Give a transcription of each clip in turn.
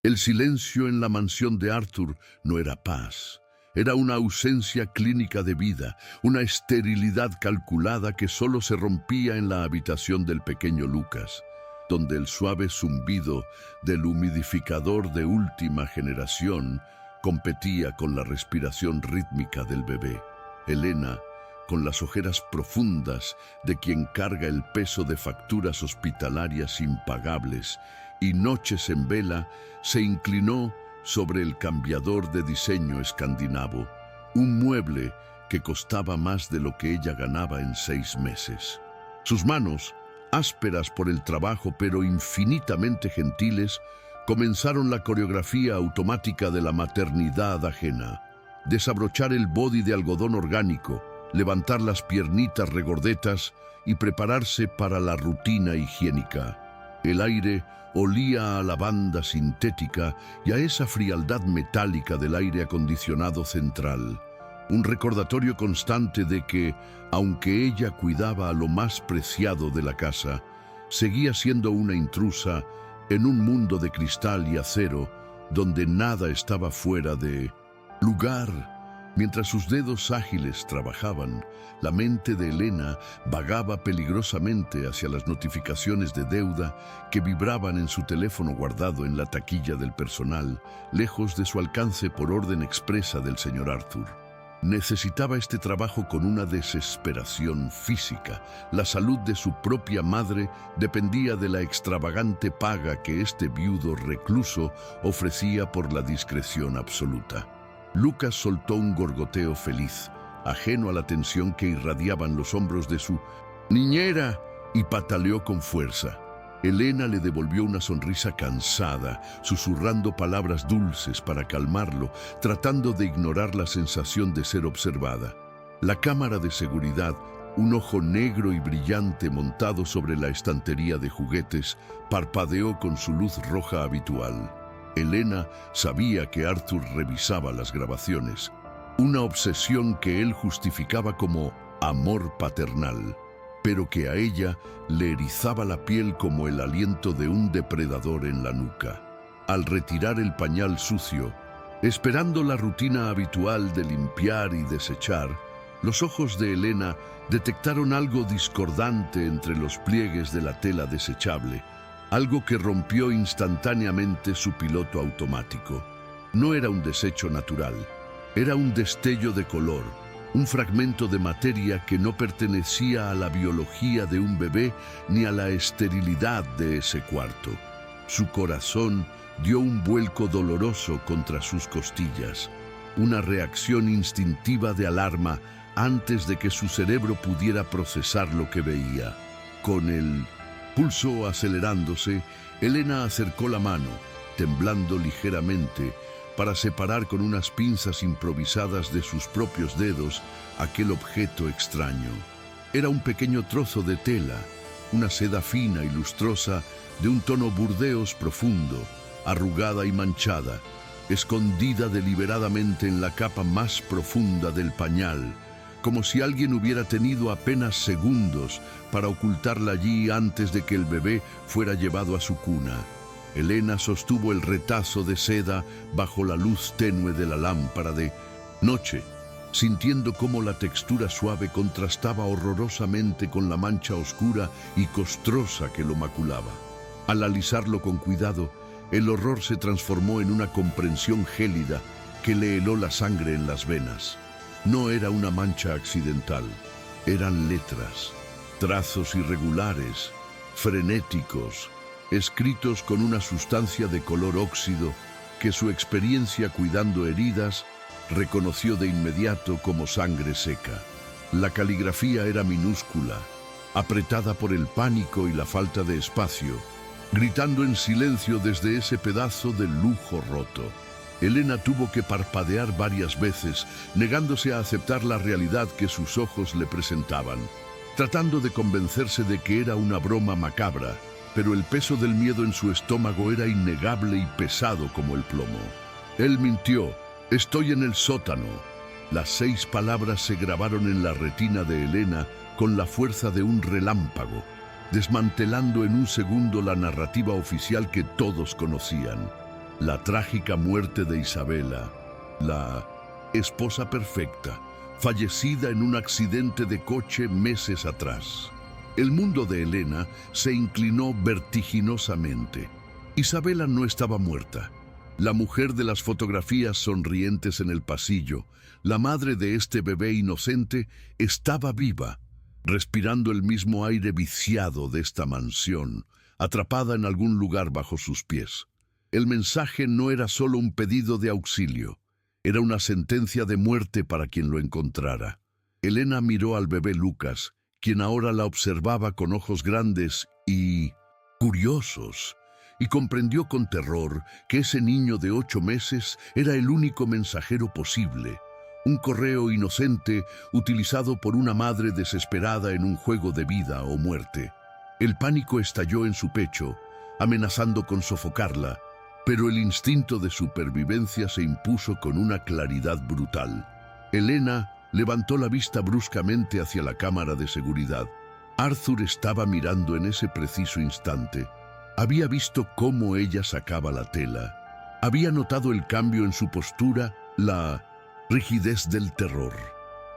El silencio en la mansión de Arthur no era paz. Era una ausencia clínica de vida, una esterilidad calculada que solo se rompía en la habitación del pequeño Lucas, donde el suave zumbido del humidificador de última generación competía con la respiración rítmica del bebé. Elena, con las ojeras profundas de quien carga el peso de facturas hospitalarias impagables y noches en vela, se inclinó sobre el cambiador de diseño escandinavo, un mueble que costaba más de lo que ella ganaba en 6 meses. Sus manos, ásperas por el trabajo pero infinitamente gentiles, comenzaron la coreografía automática de la maternidad ajena. Desabrochar el body de algodón orgánico, levantar las piernitas regordetas y prepararse para la rutina higiénica. El aire olía a lavanda sintética y a esa frialdad metálica del aire acondicionado central. Un recordatorio constante de que, aunque ella cuidaba a lo más preciado de la casa, seguía siendo una intrusa en un mundo de cristal y acero donde nada estaba fuera de lugar. Mientras sus dedos ágiles trabajaban, la mente de Elena vagaba peligrosamente hacia las notificaciones de deuda que vibraban en su teléfono guardado en la taquilla del personal, lejos de su alcance por orden expresa del señor Arthur. Necesitaba este trabajo con una desesperación física. La salud de su propia madre dependía de la extravagante paga que este viudo recluso ofrecía por la discreción absoluta. Lucas soltó un gorgoteo feliz, ajeno a la tensión que irradiaban los hombros de su niñera, y pataleó con fuerza. Elena le devolvió una sonrisa cansada, susurrando palabras dulces para calmarlo, tratando de ignorar la sensación de ser observada. La cámara de seguridad, un ojo negro y brillante montado sobre la estantería de juguetes, parpadeó con su luz roja habitual. Elena sabía que Arthur revisaba las grabaciones, una obsesión que él justificaba como amor paternal, pero que a ella le erizaba la piel como el aliento de un depredador en la nuca. Al retirar el pañal sucio, esperando la rutina habitual de limpiar y desechar, los ojos de Elena detectaron algo discordante entre los pliegues de la tela desechable, algo que rompió instantáneamente su piloto automático. No era un desecho natural, era un destello de color, un fragmento de materia que no pertenecía a la biología de un bebé ni a la esterilidad de ese cuarto. Su corazón dio un vuelco doloroso contra sus costillas, una reacción instintiva de alarma antes de que su cerebro pudiera procesar lo que veía. Con el pulso acelerándose, Elena acercó la mano, temblando ligeramente, para separar con unas pinzas improvisadas de sus propios dedos aquel objeto extraño. Era un pequeño trozo de tela, una seda fina y lustrosa de un tono burdeos profundo, arrugada y manchada, escondida deliberadamente en la capa más profunda del pañal, como si alguien hubiera tenido apenas segundos para ocultarla allí antes de que el bebé fuera llevado a su cuna. Elena sostuvo el retazo de seda bajo la luz tenue de la lámpara de noche, sintiendo cómo la textura suave contrastaba horrorosamente con la mancha oscura y costrosa que lo maculaba. Al alisarlo con cuidado, el horror se transformó en una comprensión gélida que le heló la sangre en las venas. No era una mancha accidental, eran letras, trazos irregulares, frenéticos, escritos con una sustancia de color óxido que su experiencia cuidando heridas reconoció de inmediato como sangre seca. La caligrafía era minúscula, apretada por el pánico y la falta de espacio, gritando en silencio desde ese pedazo de lujo roto. Elena tuvo que parpadear varias veces, negándose a aceptar la realidad que sus ojos le presentaban, tratando de convencerse de que era una broma macabra, pero el peso del miedo en su estómago era innegable y pesado como el plomo. Él mintió, estoy en el sótano. Las 6 palabras se grabaron en la retina de Elena con la fuerza de un relámpago, desmantelando en un segundo la narrativa oficial que todos conocían. La trágica muerte de Isabela, la esposa perfecta, fallecida en un accidente de coche meses atrás. El mundo de Elena se inclinó vertiginosamente. Isabela no estaba muerta. La mujer de las fotografías sonrientes en el pasillo, la madre de este bebé inocente, estaba viva, respirando el mismo aire viciado de esta mansión, atrapada en algún lugar bajo sus pies. El mensaje no era solo un pedido de auxilio, era una sentencia de muerte para quien lo encontrara. Elena miró al bebé Lucas, quien ahora la observaba con ojos grandes y curiosos, y comprendió con terror que ese niño de 8 meses era el único mensajero posible, un correo inocente utilizado por una madre desesperada en un juego de vida o muerte. El pánico estalló en su pecho, amenazando con sofocarla, pero el instinto de supervivencia se impuso con una claridad brutal. Elena levantó la vista bruscamente hacia la cámara de seguridad. Arthur estaba mirando en ese preciso instante. Había visto cómo ella sacaba la tela. Había notado el cambio en su postura, la rigidez del terror.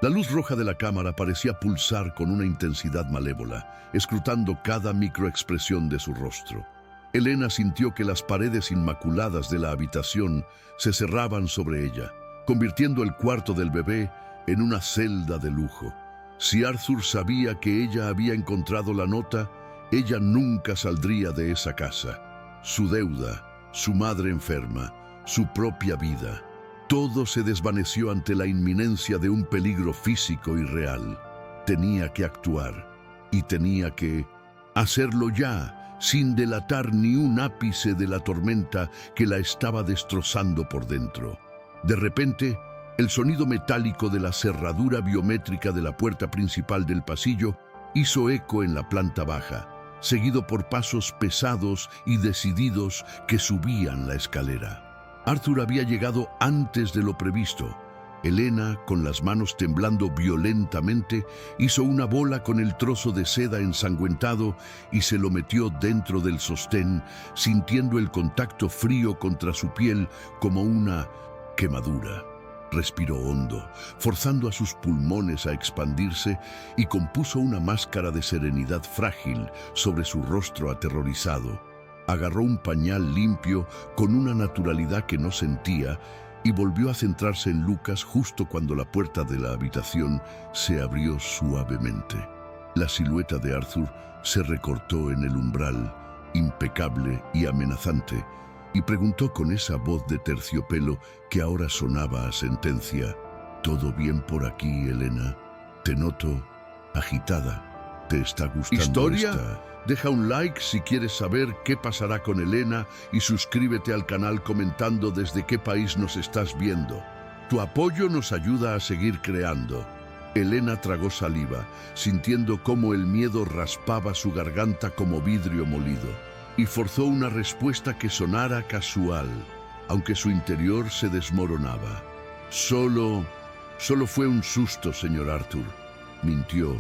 La luz roja de la cámara parecía pulsar con una intensidad malévola, escrutando cada microexpresión de su rostro. Elena sintió que las paredes inmaculadas de la habitación se cerraban sobre ella, convirtiendo el cuarto del bebé en una celda de lujo. Si Arthur sabía que ella había encontrado la nota, ella nunca saldría de esa casa. Su deuda, su madre enferma, su propia vida, todo se desvaneció ante la inminencia de un peligro físico y real. Tenía que actuar, y tenía que hacerlo ya, sin delatar ni un ápice de la tormenta que la estaba destrozando por dentro. De repente, el sonido metálico de la cerradura biométrica de la puerta principal del pasillo hizo eco en la planta baja, seguido por pasos pesados y decididos que subían la escalera. Arthur había llegado antes de lo previsto. Elena, con las manos temblando violentamente, hizo una bola con el trozo de seda ensanguentado y se lo metió dentro del sostén, sintiendo el contacto frío contra su piel como una quemadura. Respiró hondo, forzando a sus pulmones a expandirse, y compuso una máscara de serenidad frágil sobre su rostro aterrorizado. Agarró un pañal limpio con una naturalidad que no sentía y volvió a centrarse en Lucas justo cuando la puerta de la habitación se abrió suavemente. La silueta de Arthur se recortó en el umbral, impecable y amenazante, y preguntó con esa voz de terciopelo que ahora sonaba a sentencia: ¿Todo bien por aquí, Elena? Te noto agitada. ¿Te está gustando ¿Historia? esta? Deja un like si quieres saber qué pasará con Elena y suscríbete al canal comentando desde qué país nos estás viendo. Tu apoyo nos ayuda a seguir creando. Elena tragó saliva, sintiendo cómo el miedo raspaba su garganta como vidrio molido, y forzó una respuesta que sonara casual, aunque su interior se desmoronaba. Solo fue un susto, señor Arthur, mintió,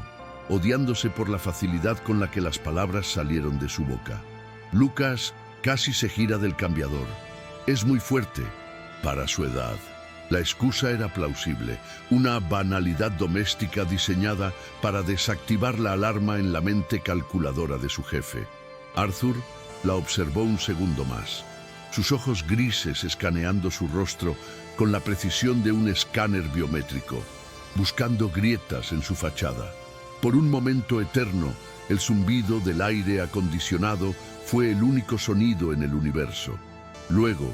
odiándose por la facilidad con la que las palabras salieron de su boca. Lucas casi se gira del cambiador. Es muy fuerte para su edad. La excusa era plausible, una banalidad doméstica diseñada para desactivar la alarma en la mente calculadora de su jefe. Arthur la observó un segundo más, sus ojos grises escaneando su rostro con la precisión de un escáner biométrico, buscando grietas en su fachada. Por un momento eterno, el zumbido del aire acondicionado fue el único sonido en el universo. Luego,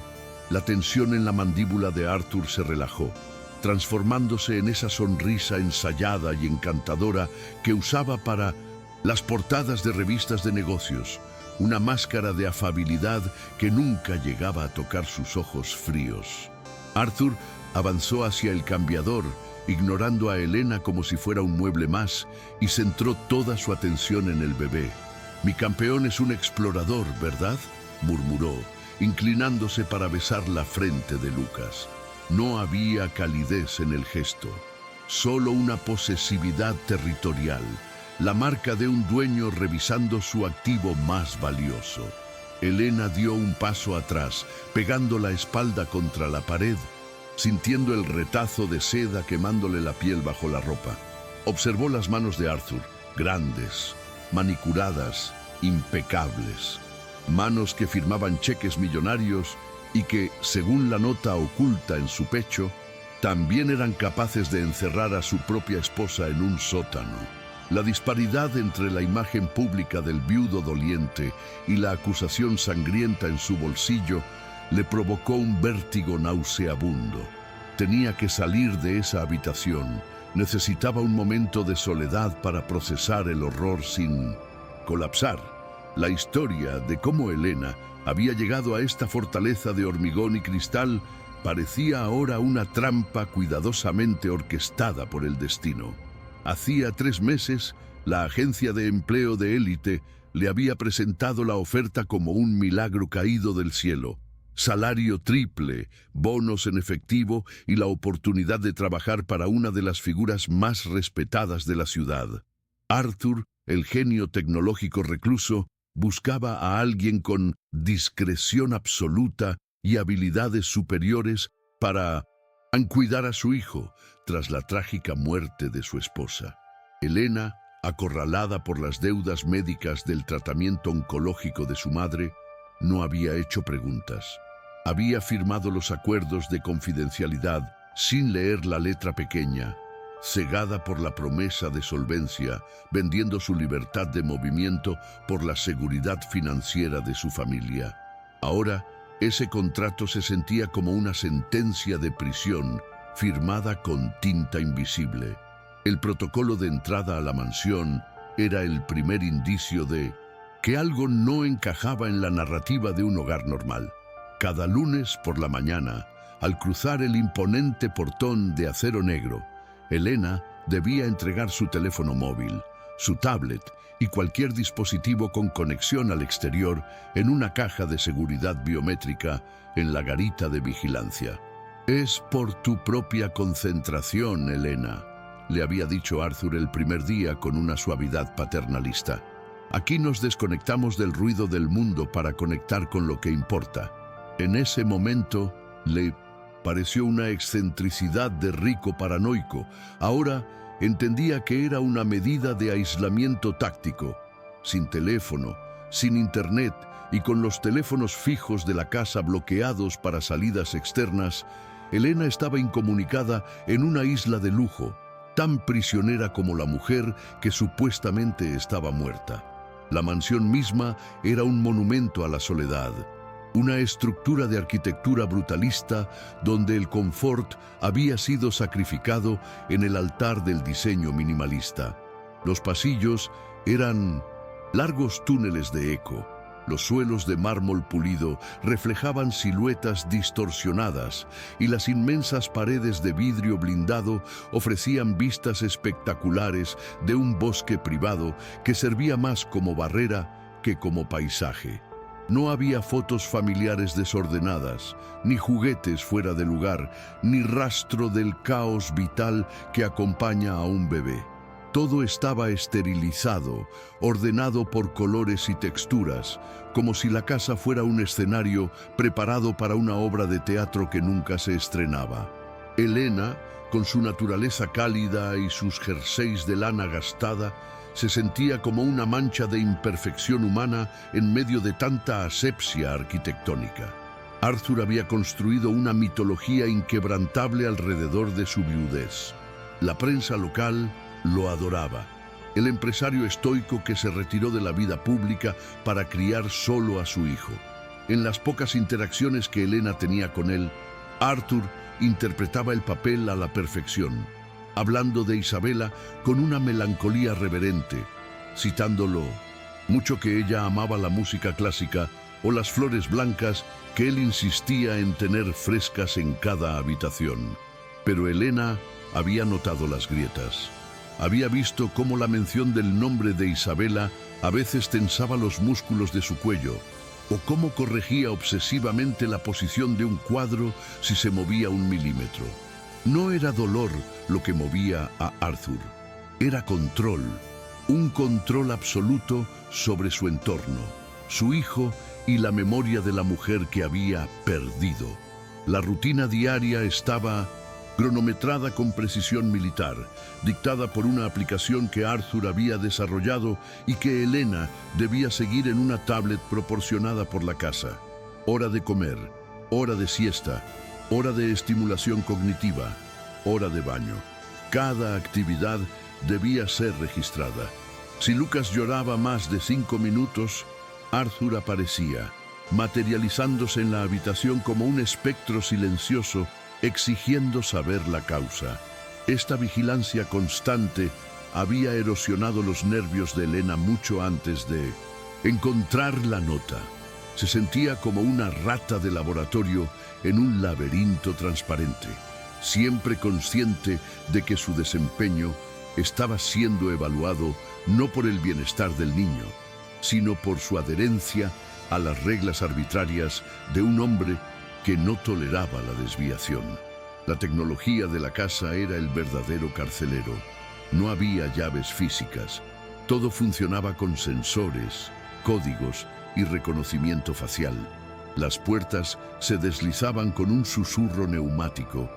la tensión en la mandíbula de Arthur se relajó, transformándose en esa sonrisa ensayada y encantadora que usaba para las portadas de revistas de negocios, una máscara de afabilidad que nunca llegaba a tocar sus ojos fríos. Arthur avanzó hacia el cambiador, ignorando a Elena como si fuera un mueble más, y centró toda su atención en el bebé. «Mi campeón es un explorador, ¿verdad?», murmuró, inclinándose para besar la frente de Lucas. No había calidez en el gesto, solo una posesividad territorial, la marca de un dueño revisando su activo más valioso. Elena dio un paso atrás, pegando la espalda contra la pared, sintiendo el retazo de seda quemándole la piel bajo la ropa. Observó las manos de Arthur, grandes, manicuradas, impecables. Manos que firmaban cheques millonarios y que, según la nota oculta en su pecho, también eran capaces de encerrar a su propia esposa en un sótano. La disparidad entre la imagen pública del viudo doliente y la acusación sangrienta en su bolsillo le provocó un vértigo nauseabundo. Tenía que salir de esa habitación. Necesitaba un momento de soledad para procesar el horror sin colapsar. La historia de cómo Elena había llegado a esta fortaleza de hormigón y cristal parecía ahora una trampa cuidadosamente orquestada por el destino. Hacía 3 meses, la agencia de empleo de élite le había presentado la oferta como un milagro caído del cielo. Salario triple, bonos en efectivo y la oportunidad de trabajar para una de las figuras más respetadas de la ciudad. Arthur, el genio tecnológico recluso, buscaba a alguien con discreción absoluta y habilidades superiores para cuidar a su hijo tras la trágica muerte de su esposa. Elena, acorralada por las deudas médicas del tratamiento oncológico de su madre, no había hecho preguntas. Había firmado los acuerdos de confidencialidad sin leer la letra pequeña, cegada por la promesa de solvencia, vendiendo su libertad de movimiento por la seguridad financiera de su familia. Ahora, ese contrato se sentía como una sentencia de prisión firmada con tinta invisible. El protocolo de entrada a la mansión era el primer indicio de que algo no encajaba en la narrativa de un hogar normal. Cada lunes por la mañana, al cruzar el imponente portón de acero negro, Elena debía entregar su teléfono móvil, su tablet y cualquier dispositivo con conexión al exterior en una caja de seguridad biométrica en la garita de vigilancia. «Es por tu propia concentración, Elena», le había dicho Arthur el primer día con una suavidad paternalista. «Aquí nos desconectamos del ruido del mundo para conectar con lo que importa». En ese momento le pareció una excentricidad de rico paranoico. Ahora entendía que era una medida de aislamiento táctico. Sin teléfono, sin internet y con los teléfonos fijos de la casa bloqueados para salidas externas, Elena estaba incomunicada en una isla de lujo, tan prisionera como la mujer que supuestamente estaba muerta. La mansión misma era un monumento a la soledad, una estructura de arquitectura brutalista donde el confort había sido sacrificado en el altar del diseño minimalista. Los pasillos eran largos túneles de eco. Los suelos de mármol pulido reflejaban siluetas distorsionadas y las inmensas paredes de vidrio blindado ofrecían vistas espectaculares de un bosque privado que servía más como barrera que como paisaje. No había fotos familiares desordenadas, ni juguetes fuera de lugar, ni rastro del caos vital que acompaña a un bebé. Todo estaba esterilizado, ordenado por colores y texturas, como si la casa fuera un escenario preparado para una obra de teatro que nunca se estrenaba. Elena, con su naturaleza cálida y sus jerseys de lana gastada, se sentía como una mancha de imperfección humana en medio de tanta asepsia arquitectónica. Arthur había construido una mitología inquebrantable alrededor de su viudez. La prensa local lo adoraba. El empresario estoico que se retiró de la vida pública para criar solo a su hijo. En las pocas interacciones que Elena tenía con él, Arthur interpretaba el papel a la perfección, hablando de Isabela con una melancolía reverente, citándolo mucho que ella amaba la música clásica o las flores blancas que él insistía en tener frescas en cada habitación. Pero Elena había notado las grietas. Había visto cómo la mención del nombre de Isabela a veces tensaba los músculos de su cuello, o cómo corregía obsesivamente la posición de un cuadro si se movía 1 milímetro. No era dolor lo que movía a Arthur, era control, un control absoluto sobre su entorno. Su hijo y la memoria de la mujer que había perdido. La rutina diaria estaba cronometrada con precisión militar, dictada por una aplicación que Arthur había desarrollado y que Elena debía seguir en una tablet proporcionada por la casa. Hora de comer, hora de siesta, hora de estimulación cognitiva, hora de baño. Cada actividad debía ser registrada. Si Lucas lloraba más de 5 minutos, Arthur aparecía, materializándose en la habitación como un espectro silencioso, exigiendo saber la causa. Esta vigilancia constante había erosionado los nervios de Elena mucho antes de encontrar la nota. Se sentía como una rata de laboratorio en un laberinto transparente, siempre consciente de que su desempeño estaba siendo evaluado no por el bienestar del niño, sino por su adherencia a las reglas arbitrarias de un hombre que no toleraba la desviación. La tecnología de la casa era el verdadero carcelero. No había llaves físicas. Todo funcionaba con sensores, códigos y reconocimiento facial. Las puertas se deslizaban con un susurro neumático.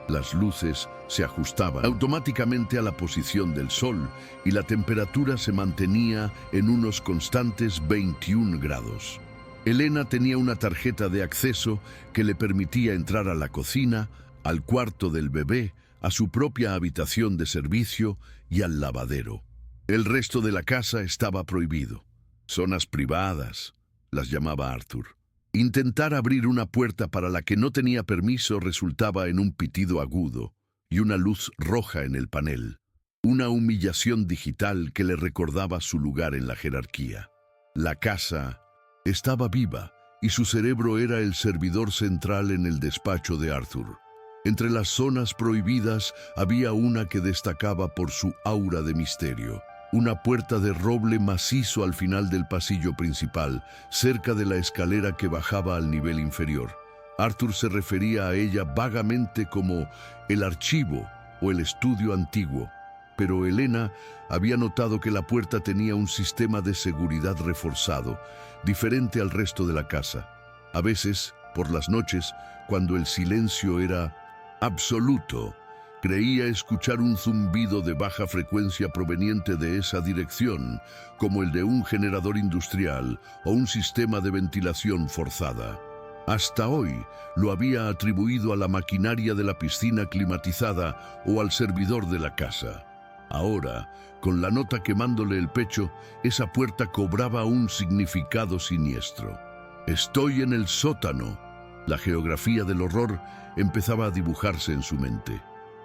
Las luces se ajustaban automáticamente a la posición del sol y la temperatura se mantenía en unos constantes 21 grados. Elena tenía una tarjeta de acceso que le permitía entrar a la cocina, al cuarto del bebé, a su propia habitación de servicio y al lavadero. El resto de la casa estaba prohibido. Zonas privadas, las llamaba Arthur. Intentar abrir una puerta para la que no tenía permiso resultaba en un pitido agudo y una luz roja en el panel. Una humillación digital que le recordaba su lugar en la jerarquía. La casa estaba viva y su cerebro era el servidor central en el despacho de Arthur. Entre las zonas prohibidas había una que destacaba por su aura de misterio. Una puerta de roble macizo al final del pasillo principal, cerca de la escalera que bajaba al nivel inferior. Arthur se refería a ella vagamente como el archivo o el estudio antiguo, pero Elena había notado que la puerta tenía un sistema de seguridad reforzado, diferente al resto de la casa. A veces, por las noches, cuando el silencio era absoluto, creía escuchar un zumbido de baja frecuencia proveniente de esa dirección, como el de un generador industrial o un sistema de ventilación forzada. Hasta hoy lo había atribuido a la maquinaria de la piscina climatizada o al servidor de la casa. Ahora, con la nota quemándole el pecho, esa puerta cobraba un significado siniestro. Estoy en el sótano. La geografía del horror empezaba a dibujarse en su mente.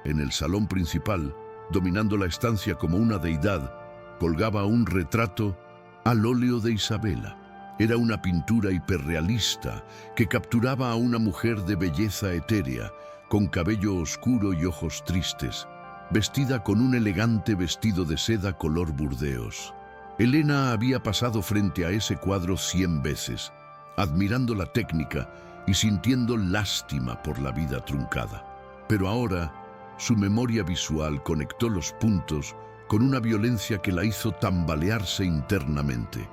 En el salón principal, dominando la estancia como una deidad, colgaba un retrato al óleo de Isabela. Era una pintura hiperrealista que capturaba a una mujer de belleza etérea, con cabello oscuro y ojos tristes, vestida con un elegante vestido de seda color burdeos. Elena había pasado frente a ese cuadro 100 veces, admirando la técnica y sintiendo lástima por la vida truncada. Pero ahora, su memoria visual conectó los puntos con una violencia que la hizo tambalearse internamente.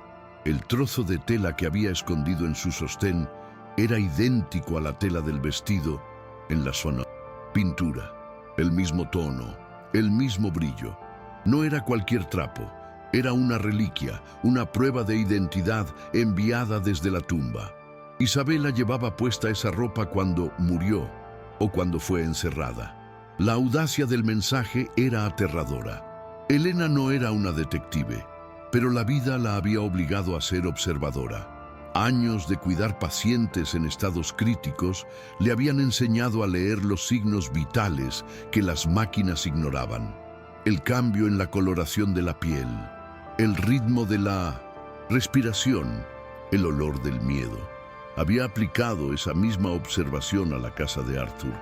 El trozo de tela que había escondido en su sostén era idéntico a la tela del vestido en la zona. Pintura, el mismo tono, el mismo brillo. No era cualquier trapo, era una reliquia, una prueba de identidad enviada desde la tumba. Isabela llevaba puesta esa ropa cuando murió o cuando fue encerrada. La audacia del mensaje era aterradora. Elena no era una detective, pero la vida la había obligado a ser observadora. Años de cuidar pacientes en estados críticos le habían enseñado a leer los signos vitales que las máquinas ignoraban. El cambio en la coloración de la piel, el ritmo de la respiración, el olor del miedo. Había aplicado esa misma observación a la casa de Arthur.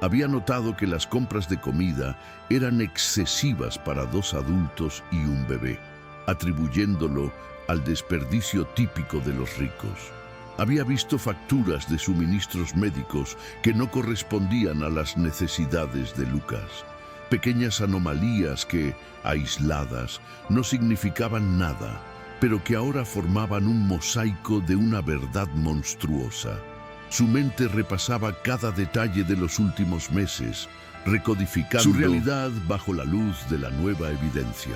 Había notado que las compras de comida eran excesivas para 2 adultos y un bebé, atribuyéndolo al desperdicio típico de los ricos. Había visto facturas de suministros médicos que no correspondían a las necesidades de Lucas. Pequeñas anomalías que, aisladas, no significaban nada, pero que ahora formaban un mosaico de una verdad monstruosa. Su mente repasaba cada detalle de los últimos meses, recodificando su realidad bajo la luz de la nueva evidencia.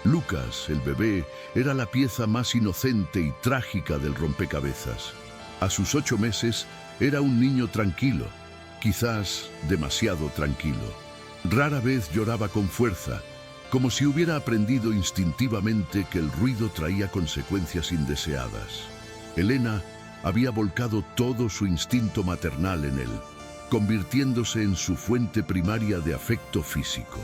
Lucas, el bebé, era la pieza más inocente y trágica del rompecabezas. A sus 8 meses era un niño tranquilo, quizás demasiado tranquilo. Rara vez lloraba con fuerza, como si hubiera aprendido instintivamente que el ruido traía consecuencias indeseadas. Elena había volcado todo su instinto maternal en él, convirtiéndose en su fuente primaria de afecto físico.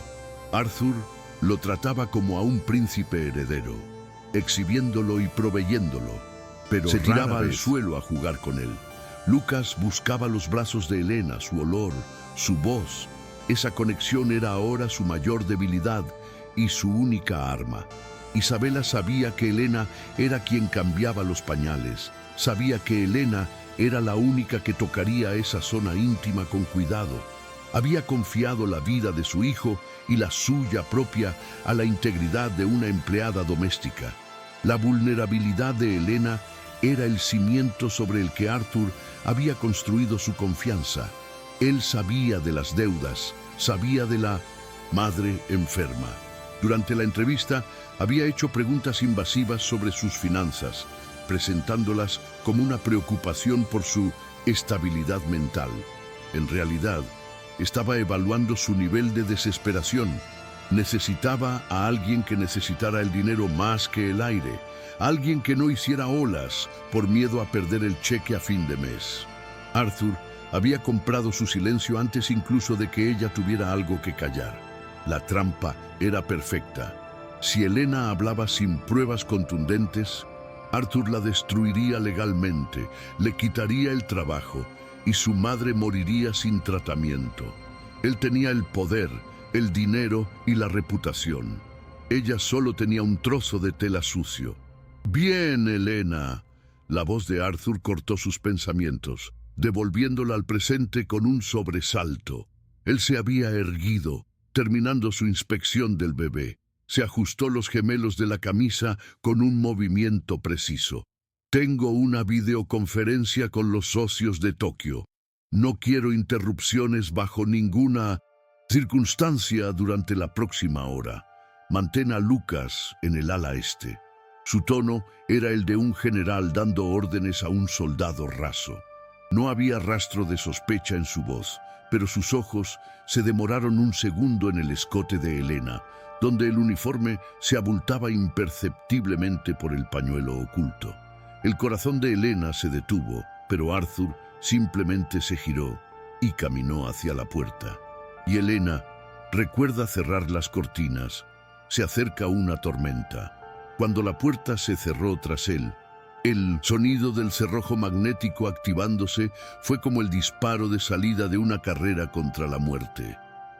Arthur lo trataba como a un príncipe heredero, exhibiéndolo y proveyéndolo, pero se tiraba al suelo a jugar con él. Lucas buscaba los brazos de Elena, su olor, su voz. Esa conexión era ahora su mayor debilidad y su única arma. Isabela sabía que Elena era quien cambiaba los pañales. Sabía que Elena era la única que tocaría esa zona íntima con cuidado. Había confiado la vida de su hijo y la suya propia a la integridad de una empleada doméstica. La vulnerabilidad de Elena era el cimiento sobre el que Arthur había construido su confianza. Él sabía de las deudas, sabía de la madre enferma. Durante la entrevista había hecho preguntas invasivas sobre sus finanzas, presentándolas como una preocupación por su estabilidad mental. En realidad, estaba evaluando su nivel de desesperación. Necesitaba a alguien que necesitara el dinero más que el aire, alguien que no hiciera olas por miedo a perder el cheque a fin de mes. Arthur había comprado su silencio antes incluso de que ella tuviera algo que callar. La trampa era perfecta. Si Elena hablaba sin pruebas contundentes, Arthur la destruiría legalmente, le quitaría el trabajo y su madre moriría sin tratamiento. Él tenía el poder, el dinero y la reputación. Ella solo tenía un trozo de tela sucio. «Bien, Elena». La voz de Arthur cortó sus pensamientos, devolviéndola al presente con un sobresalto. Él se había erguido, terminando su inspección del bebé. Se ajustó los gemelos de la camisa con un movimiento preciso. «Tengo una videoconferencia con los socios de Tokio. No quiero interrupciones bajo ninguna circunstancia durante la próxima hora. Mantén a Lucas en el ala este». Su tono era el de un general dando órdenes a un soldado raso. No había rastro de sospecha en su voz, pero sus ojos se demoraron un segundo en el escote de Elena, donde el uniforme se abultaba imperceptiblemente por el pañuelo oculto. El corazón de Elena se detuvo, pero Arthur simplemente se giró y caminó hacia la puerta. Y Elena recuerda cerrar las cortinas. Se acerca una tormenta. Cuando la puerta se cerró tras él, el sonido del cerrojo magnético activándose fue como el disparo de salida de una carrera contra la muerte.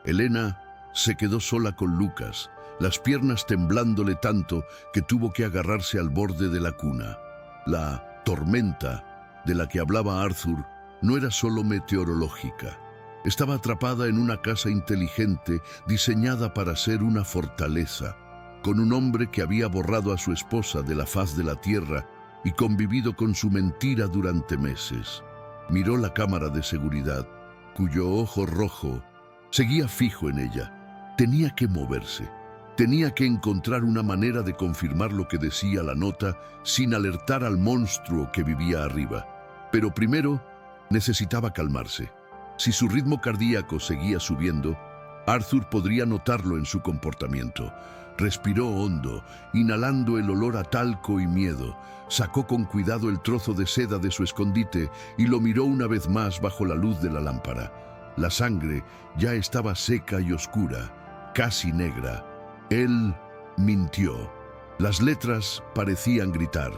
Elena se quedó sola con Lucas, las piernas temblándole tanto que tuvo que agarrarse al borde de la cuna. La tormenta de la que hablaba Arthur no era solo meteorológica. Estaba atrapada en una casa inteligente diseñada para ser una fortaleza, con un hombre que había borrado a su esposa de la faz de la tierra y convivido con su mentira durante meses. Miró la cámara de seguridad, cuyo ojo rojo seguía fijo en ella. Tenía que moverse. Tenía que encontrar una manera de confirmar lo que decía la nota sin alertar al monstruo que vivía arriba. Pero primero necesitaba calmarse. Si su ritmo cardíaco seguía subiendo, Arthur podría notarlo en su comportamiento. Respiró hondo, inhalando el olor a talco y miedo. Sacó con cuidado el trozo de seda de su escondite y lo miró una vez más bajo la luz de la lámpara. La sangre ya estaba seca y oscura, casi negra. Él mintió. Las letras parecían gritar.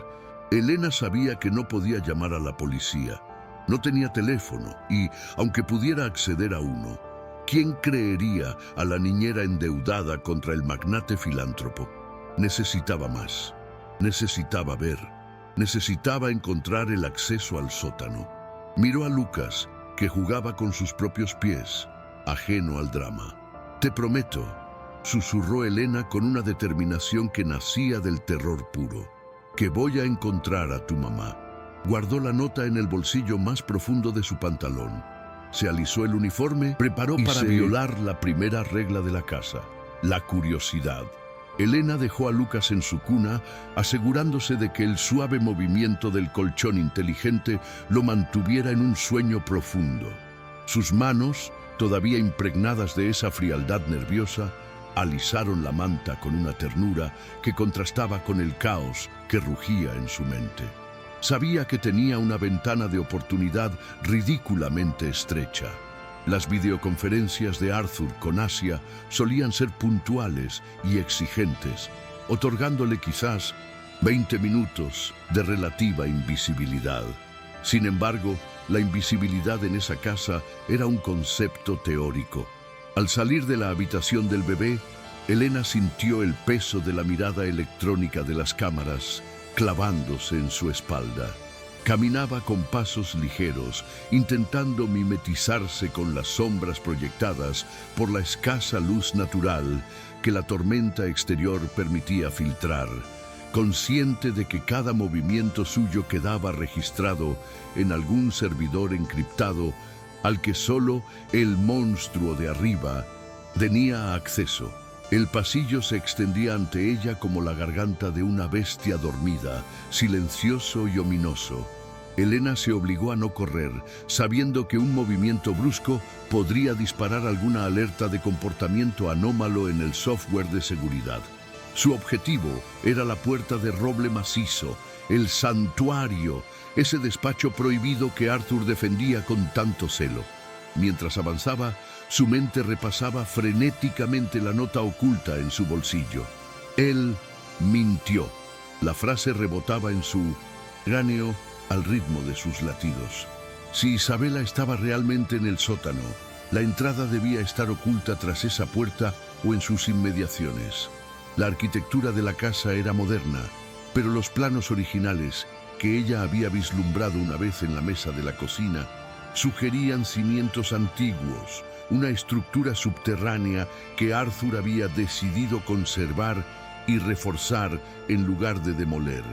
Elena sabía que no podía llamar a la policía. No tenía teléfono y, aunque pudiera acceder a uno, ¿quién creería a la niñera endeudada contra el magnate filántropo? Necesitaba más. Necesitaba ver. Necesitaba encontrar el acceso al sótano. Miró a Lucas, que jugaba con sus propios pies, ajeno al drama. «Te prometo», susurró Elena con una determinación que nacía del terror puro. que voy a encontrar a tu mamá. Guardó la nota en el bolsillo más profundo de su pantalón. Se alisó el uniforme, preparó para violar la primera regla de la casa, la curiosidad. Elena dejó a Lucas en su cuna, asegurándose de que el suave movimiento del colchón inteligente lo mantuviera en un sueño profundo. Sus manos, todavía impregnadas de esa frialdad nerviosa, alisaron la manta con una ternura que contrastaba con el caos que rugía en su mente. Sabía que tenía una ventana de oportunidad ridículamente estrecha. Las videoconferencias de Arthur con Asia solían ser puntuales y exigentes, otorgándole quizás 20 minutos de relativa invisibilidad. Sin embargo, la invisibilidad en esa casa era un concepto teórico. Al salir de la habitación del bebé, Elena sintió el peso de la mirada electrónica de las cámaras clavándose en su espalda. Caminaba con pasos ligeros, intentando mimetizarse con las sombras proyectadas por la escasa luz natural que la tormenta exterior permitía filtrar, consciente de que cada movimiento suyo quedaba registrado en algún servidor encriptado al que solo el monstruo de arriba tenía acceso. El pasillo se extendía ante ella como la garganta de una bestia dormida, silencioso y ominoso. Elena se obligó a no correr, sabiendo que un movimiento brusco podría disparar alguna alerta de comportamiento anómalo en el software de seguridad. Su objetivo era la puerta de roble macizo, el santuario, ese despacho prohibido que Arthur defendía con tanto celo. Mientras avanzaba, su mente repasaba frenéticamente la nota oculta en su bolsillo. Él mintió. La frase rebotaba en su cráneo al ritmo de sus latidos. Si Isabela estaba realmente en el sótano, la entrada debía estar oculta tras esa puerta o en sus inmediaciones. La arquitectura de la casa era moderna, pero los planos originales, que ella había vislumbrado una vez en la mesa de la cocina, sugerían cimientos antiguos, una estructura subterránea que Arthur había decidido conservar y reforzar en lugar de demoler.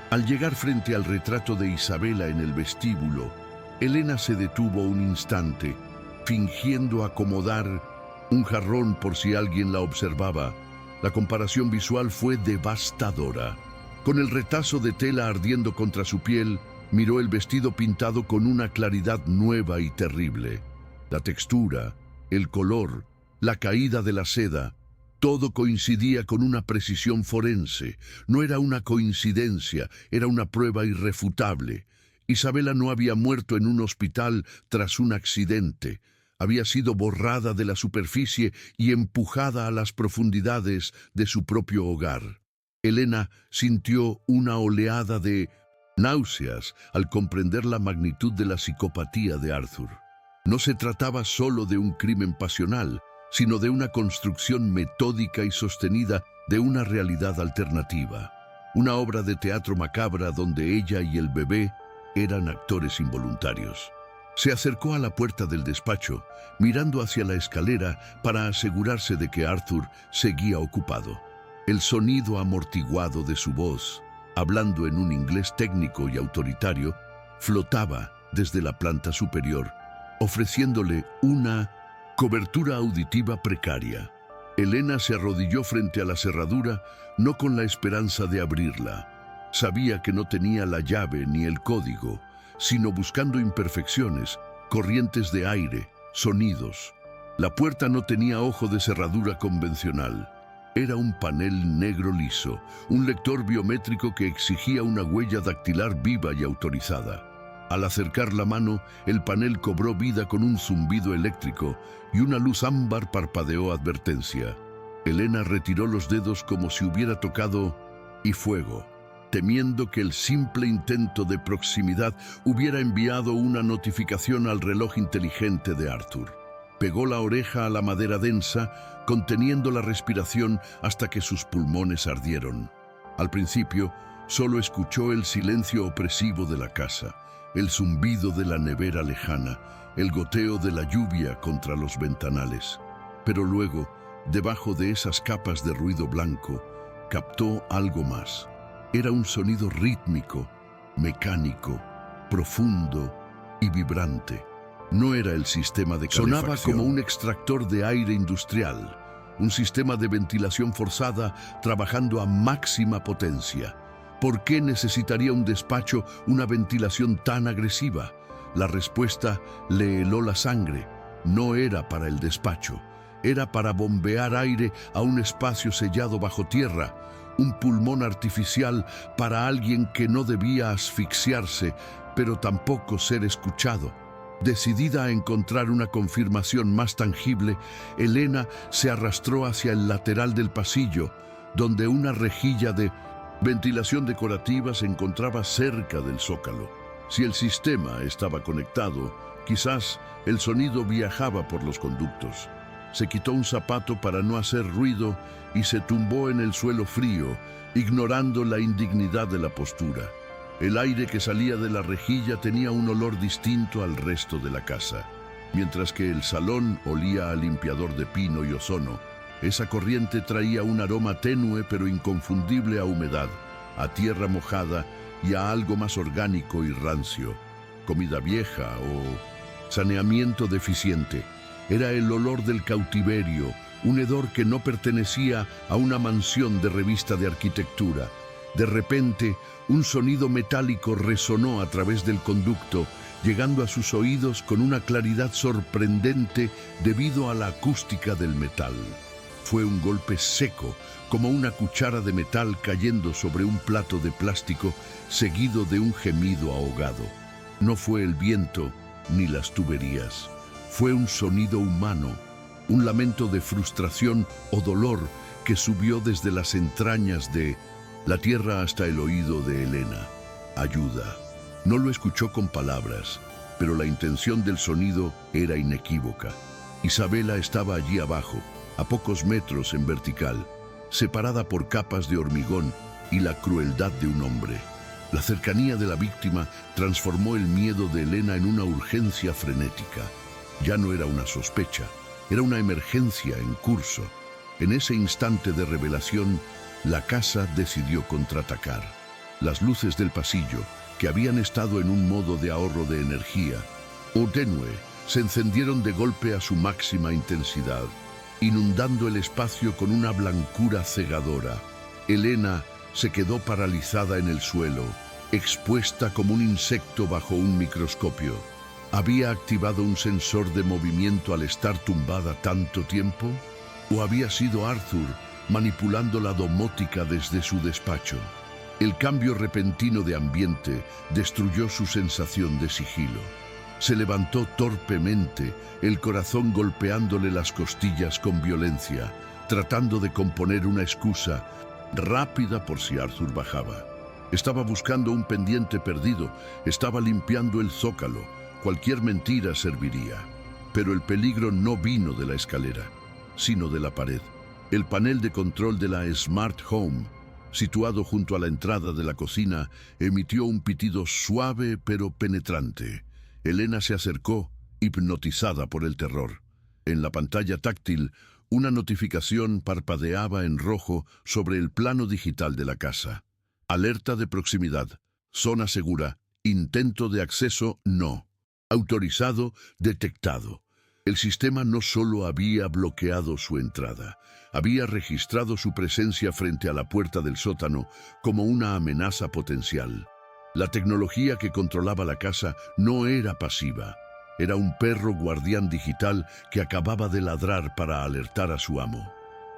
Al llegar frente al retrato de Isabela en el vestíbulo, Elena se detuvo un instante, fingiendo acomodar un jarrón por si alguien la observaba. La comparación visual fue devastadora. Con el retazo de tela ardiendo contra su piel, miró el vestido pintado con una claridad nueva y terrible. La textura, el color, la caída de la seda, todo coincidía con una precisión forense. No era una coincidencia, era una prueba irrefutable. Isabela no había muerto en un hospital tras un accidente. Había sido borrada de la superficie y empujada a las profundidades de su propio hogar. Elena sintió una oleada de náuseas al comprender la magnitud de la psicopatía de Arthur. No se trataba solo de un crimen pasional, sino de una construcción metódica y sostenida de una realidad alternativa. Una obra de teatro macabra donde ella y el bebé eran actores involuntarios. Se acercó a la puerta del despacho, mirando hacia la escalera para asegurarse de que Arthur seguía ocupado. El sonido amortiguado de su voz, hablando en un inglés técnico y autoritario, flotaba desde la planta superior, ofreciéndole una cobertura auditiva precaria. Elena se arrodilló frente a la cerradura, no con la esperanza de abrirla. Sabía que no tenía la llave ni el código, sino buscando imperfecciones, corrientes de aire, sonidos. La puerta no tenía ojo de cerradura convencional. Era un panel negro liso, un lector biométrico que exigía una huella dactilar viva y autorizada. Al acercar la mano, el panel cobró vida con un zumbido eléctrico y una luz ámbar parpadeó advertencia. Elena retiró los dedos como si hubiera tocado y fuego, temiendo que el simple intento de proximidad hubiera enviado una notificación al reloj inteligente de Arthur. Pegó la oreja a la madera densa, conteniendo la respiración hasta que sus pulmones ardieron. Al principio, solo escuchó el silencio opresivo de la casa, el zumbido de la nevera lejana, el goteo de la lluvia contra los ventanales. Pero luego, debajo de esas capas de ruido blanco, captó algo más. Era un sonido rítmico, mecánico, profundo y vibrante. No era el sistema de calefacción. Sonaba como un extractor de aire industrial, un sistema de ventilación forzada trabajando a máxima potencia. ¿Por qué necesitaría un despacho una ventilación tan agresiva? La respuesta le heló la sangre. No era para el despacho, era para bombear aire a un espacio sellado bajo tierra, un pulmón artificial para alguien que no debía asfixiarse, pero tampoco ser escuchado. Decidida a encontrar una confirmación más tangible, Elena se arrastró hacia el lateral del pasillo, donde una rejilla de ventilación decorativa se encontraba cerca del zócalo. Si el sistema estaba conectado, quizás el sonido viajaba por los conductos. Se quitó un zapato para no hacer ruido y se tumbó en el suelo frío, ignorando la indignidad de la postura. El aire que salía de la rejilla tenía un olor distinto al resto de la casa. Mientras que el salón olía a limpiador de pino y ozono, esa corriente traía un aroma tenue pero inconfundible a humedad, a tierra mojada y a algo más orgánico y rancio. Comida vieja o saneamiento deficiente. Era el olor del cautiverio, un hedor que no pertenecía a una mansión de revista de arquitectura. De repente, un sonido metálico resonó a través del conducto, llegando a sus oídos con una claridad sorprendente debido a la acústica del metal. Fue un golpe seco, como una cuchara de metal cayendo sobre un plato de plástico, seguido de un gemido ahogado. No fue el viento ni las tuberías. Fue un sonido humano, un lamento de frustración o dolor que subió desde las entrañas de la tierra hasta el oído de Elena. Ayuda. No lo escuchó con palabras, pero la intención del sonido era inequívoca. Isabela estaba allí abajo, a pocos metros en vertical, separada por capas de hormigón y la crueldad de un hombre. La cercanía de la víctima transformó el miedo de Elena en una urgencia frenética. Ya no era una sospecha, era una emergencia en curso. En ese instante de revelación, la casa decidió contraatacar. Las luces del pasillo, que habían estado en un modo de ahorro de energía o tenue, se encendieron de golpe a su máxima intensidad, inundando el espacio con una blancura cegadora. Elena se quedó paralizada en el suelo, expuesta como un insecto bajo un microscopio. ¿Había activado un sensor de movimiento al estar tumbada tanto tiempo? ¿O había sido Arthur manipulando la domótica desde su despacho? El cambio repentino de ambiente destruyó su sensación de sigilo. Se levantó torpemente, el corazón golpeándole las costillas con violencia, tratando de componer una excusa rápida por si Arthur bajaba. Estaba buscando un pendiente perdido, estaba limpiando el zócalo. Cualquier mentira serviría. Pero el peligro no vino de la escalera, sino de la pared. El panel de control de la Smart Home, situado junto a la entrada de la cocina, emitió un pitido suave pero penetrante. Elena se acercó, hipnotizada por el terror. En la pantalla táctil, una notificación parpadeaba en rojo sobre el plano digital de la casa. Alerta de proximidad. Zona segura. Intento de acceso no. Autorizado, detectado. El sistema no solo había bloqueado su entrada, había registrado su presencia frente a la puerta del sótano como una amenaza potencial. La tecnología que controlaba la casa no era pasiva. Era un perro guardián digital que acababa de ladrar para alertar a su amo.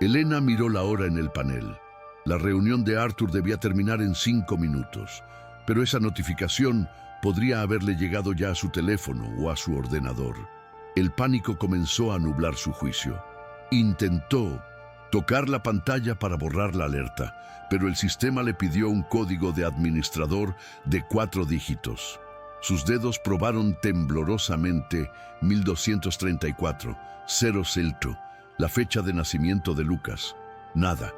Elena miró la hora en el panel. La reunión de Arthur debía terminar en 5 minutos, pero esa notificación podría haberle llegado ya a su teléfono o a su ordenador. El pánico comenzó a nublar su juicio. Intentó tocar la pantalla para borrar la alerta, pero el sistema le pidió un código de administrador de 4 dígitos. Sus dedos probaron temblorosamente 1234, 0 celto, la fecha de nacimiento de Lucas. Nada.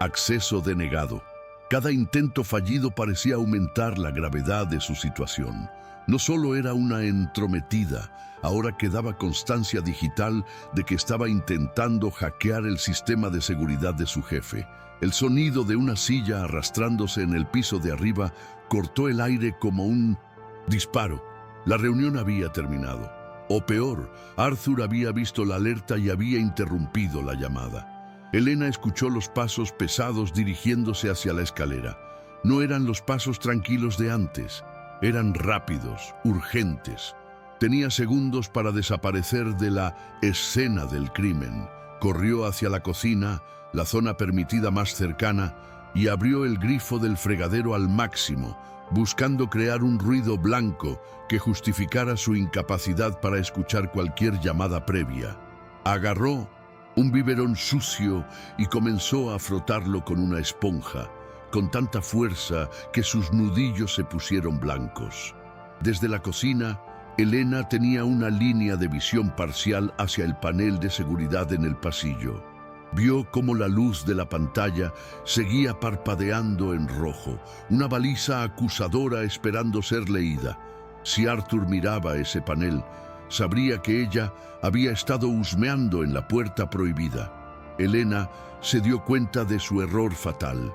Acceso denegado. Cada intento fallido parecía aumentar la gravedad de su situación. No solo era una entrometida, ahora quedaba constancia digital de que estaba intentando hackear el sistema de seguridad de su jefe. El sonido de una silla arrastrándose en el piso de arriba cortó el aire como un disparo. La reunión había terminado. O peor, Arthur había visto la alerta y había interrumpido la llamada. Elena escuchó los pasos pesados dirigiéndose hacia la escalera. No eran los pasos tranquilos de antes. Eran rápidos, urgentes. Tenía segundos para desaparecer de la escena del crimen. Corrió hacia la cocina, la zona permitida más cercana, y abrió el grifo del fregadero al máximo, buscando crear un ruido blanco que justificara su incapacidad para escuchar cualquier llamada previa. Agarró un biberón sucio y comenzó a frotarlo con una esponja, con tanta fuerza que sus nudillos se pusieron blancos. Desde la cocina, Elena tenía una línea de visión parcial hacia el panel de seguridad en el pasillo. Vio cómo la luz de la pantalla seguía parpadeando en rojo, una baliza acusadora esperando ser leída. Si Arthur miraba ese panel, sabría que ella había estado husmeando en la puerta prohibida. Elena se dio cuenta de su error fatal.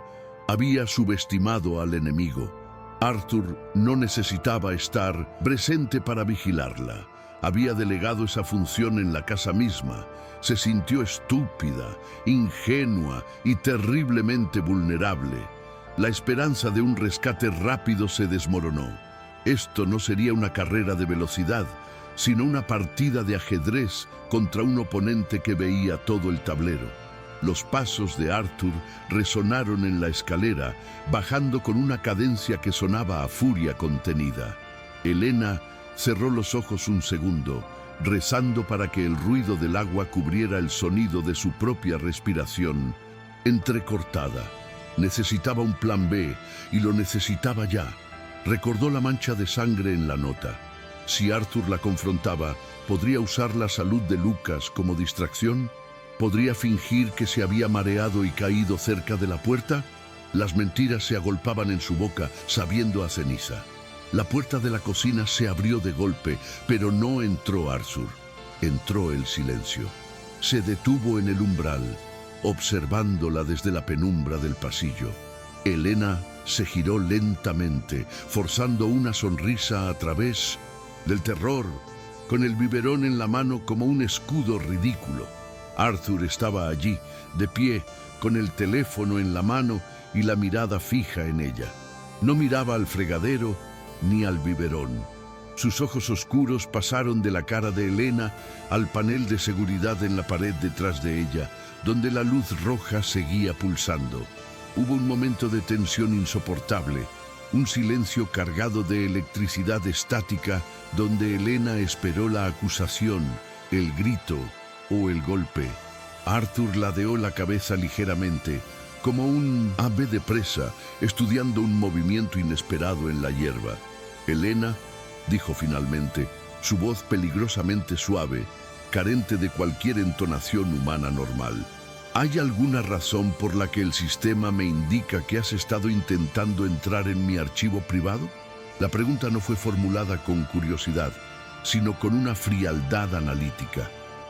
Había subestimado al enemigo. Arthur no necesitaba estar presente para vigilarla. Había delegado esa función en la casa misma. Se sintió estúpida, ingenua y terriblemente vulnerable. La esperanza de un rescate rápido se desmoronó. Esto no sería una carrera de velocidad, sino una partida de ajedrez contra un oponente que veía todo el tablero. Los pasos de Arthur resonaron en la escalera, bajando con una cadencia que sonaba a furia contenida. Elena cerró los ojos un segundo, rezando para que el ruido del agua cubriera el sonido de su propia respiración, entrecortada. Necesitaba un plan B, y lo necesitaba ya. Recordó la mancha de sangre en la nota. Si Arthur la confrontaba, ¿podría usar la salud de Lucas como distracción? ¿Podría fingir que se había mareado y caído cerca de la puerta? Las mentiras se agolpaban en su boca, sabiendo a ceniza. La puerta de la cocina se abrió de golpe, pero no entró Arthur. Entró el silencio. Se detuvo en el umbral, observándola desde la penumbra del pasillo. Elena se giró lentamente, forzando una sonrisa a través del terror, con el biberón en la mano como un escudo ridículo. Arthur estaba allí, de pie, con el teléfono en la mano y la mirada fija en ella. No miraba al fregadero ni al biberón. Sus ojos oscuros pasaron de la cara de Elena al panel de seguridad en la pared detrás de ella, donde la luz roja seguía pulsando. Hubo un momento de tensión insoportable, un silencio cargado de electricidad estática, donde Elena esperó la acusación, el grito o el golpe. Arthur ladeó la cabeza ligeramente, como un ave de presa, estudiando un movimiento inesperado en la hierba. Elena, dijo finalmente, su voz peligrosamente suave, carente de cualquier entonación humana normal. ¿Hay alguna razón por la que el sistema me indica que has estado intentando entrar en mi archivo privado? La pregunta no fue formulada con curiosidad, sino con una frialdad analítica.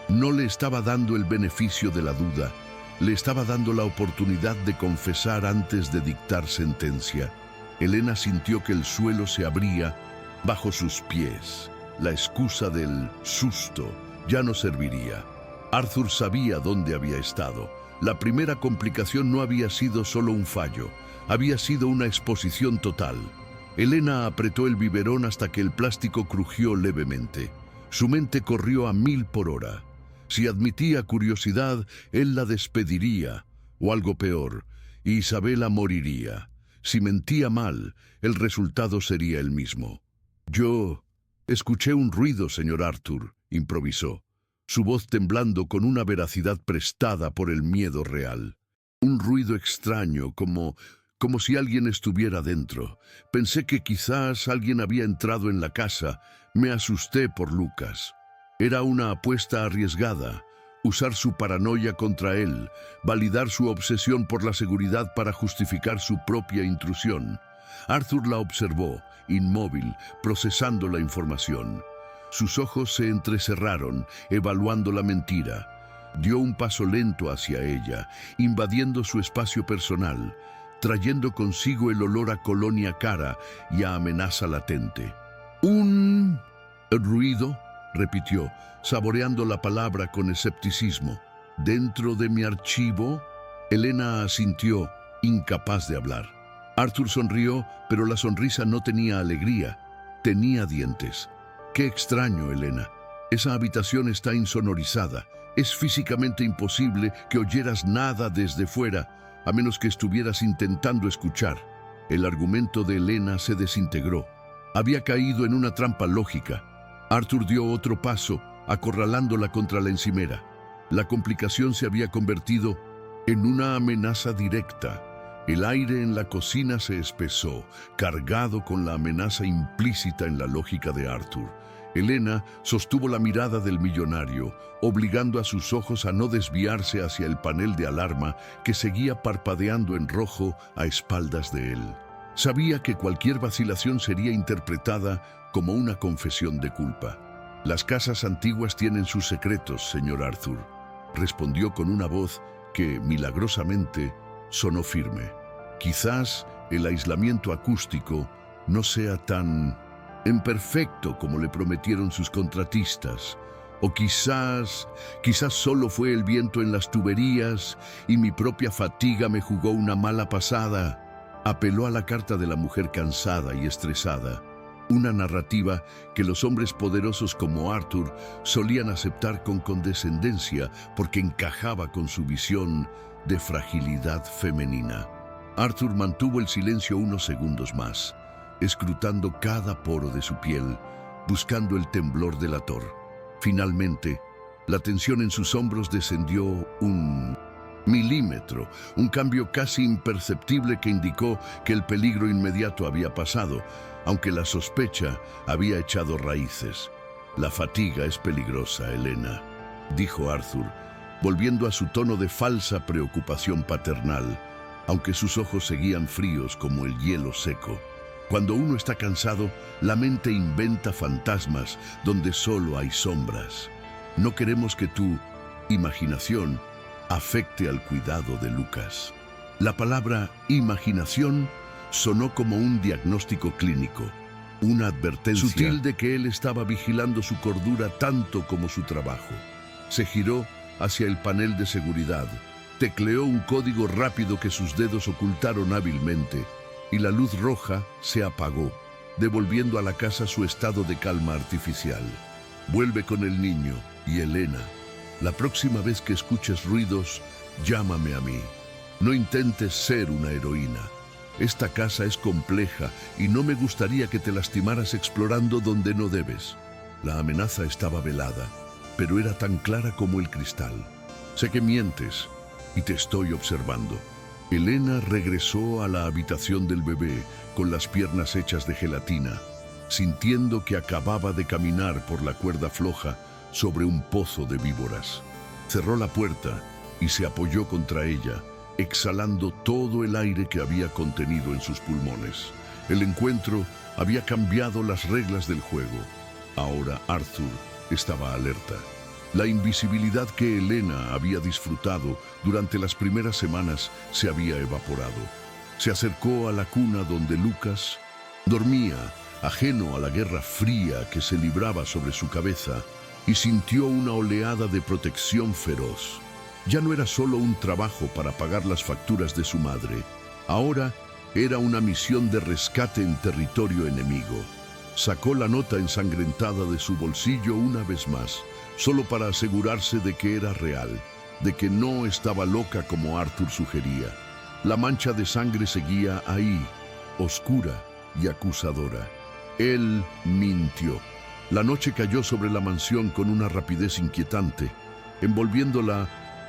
No le estaba dando el beneficio de la duda, le estaba dando la oportunidad de confesar antes de dictar sentencia. Elena sintió que el suelo se abría bajo sus pies. La excusa del susto ya no serviría. Arthur sabía dónde había estado. La primera complicación no había sido solo un fallo, había sido una exposición total. Elena apretó el biberón hasta que el plástico crujió levemente. Su mente corrió a 1000 por hora. Si admitía curiosidad, él la despediría, o algo peor, y Isabela moriría. Si mentía mal, el resultado sería el mismo. Yo escuché un ruido, señor Arthur, improvisó, su voz temblando con una veracidad prestada por el miedo real. Un ruido extraño, como si alguien estuviera dentro. Pensé que quizás alguien había entrado en la casa. Me asusté por Lucas. Era una apuesta arriesgada, usar su paranoia contra él, validar su obsesión por la seguridad para justificar su propia intrusión. Arthur la observó, inmóvil, procesando la información. Sus ojos se entrecerraron, evaluando la mentira. Dio un paso lento hacia ella, invadiendo su espacio personal, trayendo consigo el olor a colonia cara y a amenaza latente. «Un ruido», repitió, saboreando la palabra con escepticismo. «¿Dentro de mi archivo?». Elena asintió, incapaz de hablar. Arthur sonrió, pero la sonrisa no tenía alegría, tenía dientes. «Qué extraño, Elena. Esa habitación está insonorizada. Es físicamente imposible que oyeras nada desde fuera, a menos que estuvieras intentando escuchar». El argumento de Elena se desintegró. Había caído en una trampa lógica. Arthur dio otro paso, acorralándola contra la encimera. La complicación se había convertido en una amenaza directa. El aire en la cocina se espesó, cargado con la amenaza implícita en la lógica de Arthur. Elena sostuvo la mirada del millonario, obligando a sus ojos a no desviarse hacia el panel de alarma que seguía parpadeando en rojo a espaldas de él. Sabía que cualquier vacilación sería interpretada como una confesión de culpa. «Las casas antiguas tienen sus secretos, señor Arthur», respondió con una voz que, milagrosamente, sonó firme. «Quizás el aislamiento acústico no sea tan imperfecto como le prometieron sus contratistas. O quizás solo fue el viento en las tuberías y mi propia fatiga me jugó una mala pasada». Apeló a la carta de la mujer cansada y estresada, una narrativa que los hombres poderosos como Arthur solían aceptar con condescendencia porque encajaba con su visión de fragilidad femenina. Arthur mantuvo el silencio unos segundos más, escrutando cada poro de su piel, buscando el temblor delator. Finalmente, la tensión en sus hombros descendió un milímetro, un cambio casi imperceptible que indicó que el peligro inmediato había pasado, aunque la sospecha había echado raíces. «La fatiga es peligrosa, Elena», dijo Arthur, volviendo a su tono de falsa preocupación paternal, aunque sus ojos seguían fríos como el hielo seco. «Cuando uno está cansado, la mente inventa fantasmas donde solo hay sombras. No queremos que tu imaginación afecte al cuidado de Lucas». La palabra imaginación sonó como un diagnóstico clínico, una advertencia sutil de que él estaba vigilando su cordura tanto como su trabajo. Se giró hacia el panel de seguridad, tecleó un código rápido que sus dedos ocultaron hábilmente, y la luz roja se apagó, devolviendo a la casa su estado de calma artificial. «Vuelve con el niño y Elena. La próxima vez que escuches ruidos, llámame a mí. No intentes ser una heroína. Esta casa es compleja y no me gustaría que te lastimaras explorando donde no debes». La amenaza estaba velada, pero era tan clara como el cristal. «Sé que mientes y te estoy observando». Elena regresó a la habitación del bebé con las piernas hechas de gelatina, sintiendo que acababa de caminar por la cuerda floja sobre un pozo de víboras. Cerró la puerta y se apoyó contra ella, exhalando todo el aire que había contenido en sus pulmones. El encuentro había cambiado las reglas del juego. Ahora Arthur estaba alerta. La invisibilidad que Elena había disfrutado durante las primeras semanas se había evaporado. Se acercó a la cuna donde Lucas dormía, ajeno a la guerra fría que se libraba sobre su cabeza, y sintió una oleada de protección feroz. Ya no era solo un trabajo para pagar las facturas de su madre. Ahora era una misión de rescate en territorio enemigo. Sacó la nota ensangrentada de su bolsillo una vez más, solo para asegurarse de que era real, de que no estaba loca como Arthur sugería. La mancha de sangre seguía ahí, oscura y acusadora. Él mintió. La noche cayó sobre la mansión con una rapidez inquietante, envolviendo la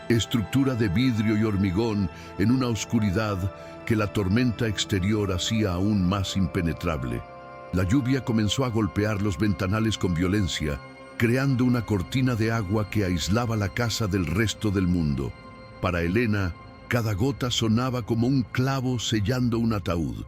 estructura de vidrio y hormigón en una oscuridad que la tormenta exterior hacía aún más impenetrable. La lluvia comenzó a golpear los ventanales con violencia, creando una cortina de agua que aislaba la casa del resto del mundo. Para Elena, cada gota sonaba como un clavo sellando un ataúd.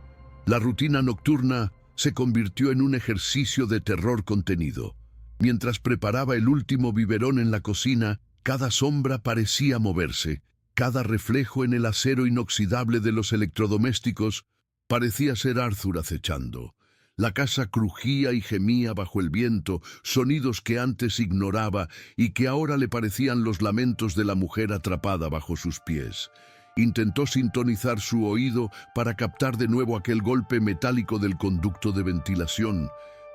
La rutina nocturna se convirtió en un ejercicio de terror contenido. Mientras preparaba el último biberón en la cocina, cada sombra parecía moverse. Cada reflejo en el acero inoxidable de los electrodomésticos parecía ser Arthur acechando. La casa crujía y gemía bajo el viento, sonidos que antes ignoraba y que ahora le parecían los lamentos de la mujer atrapada bajo sus pies. Intentó sintonizar su oído para captar de nuevo aquel golpe metálico del conducto de ventilación,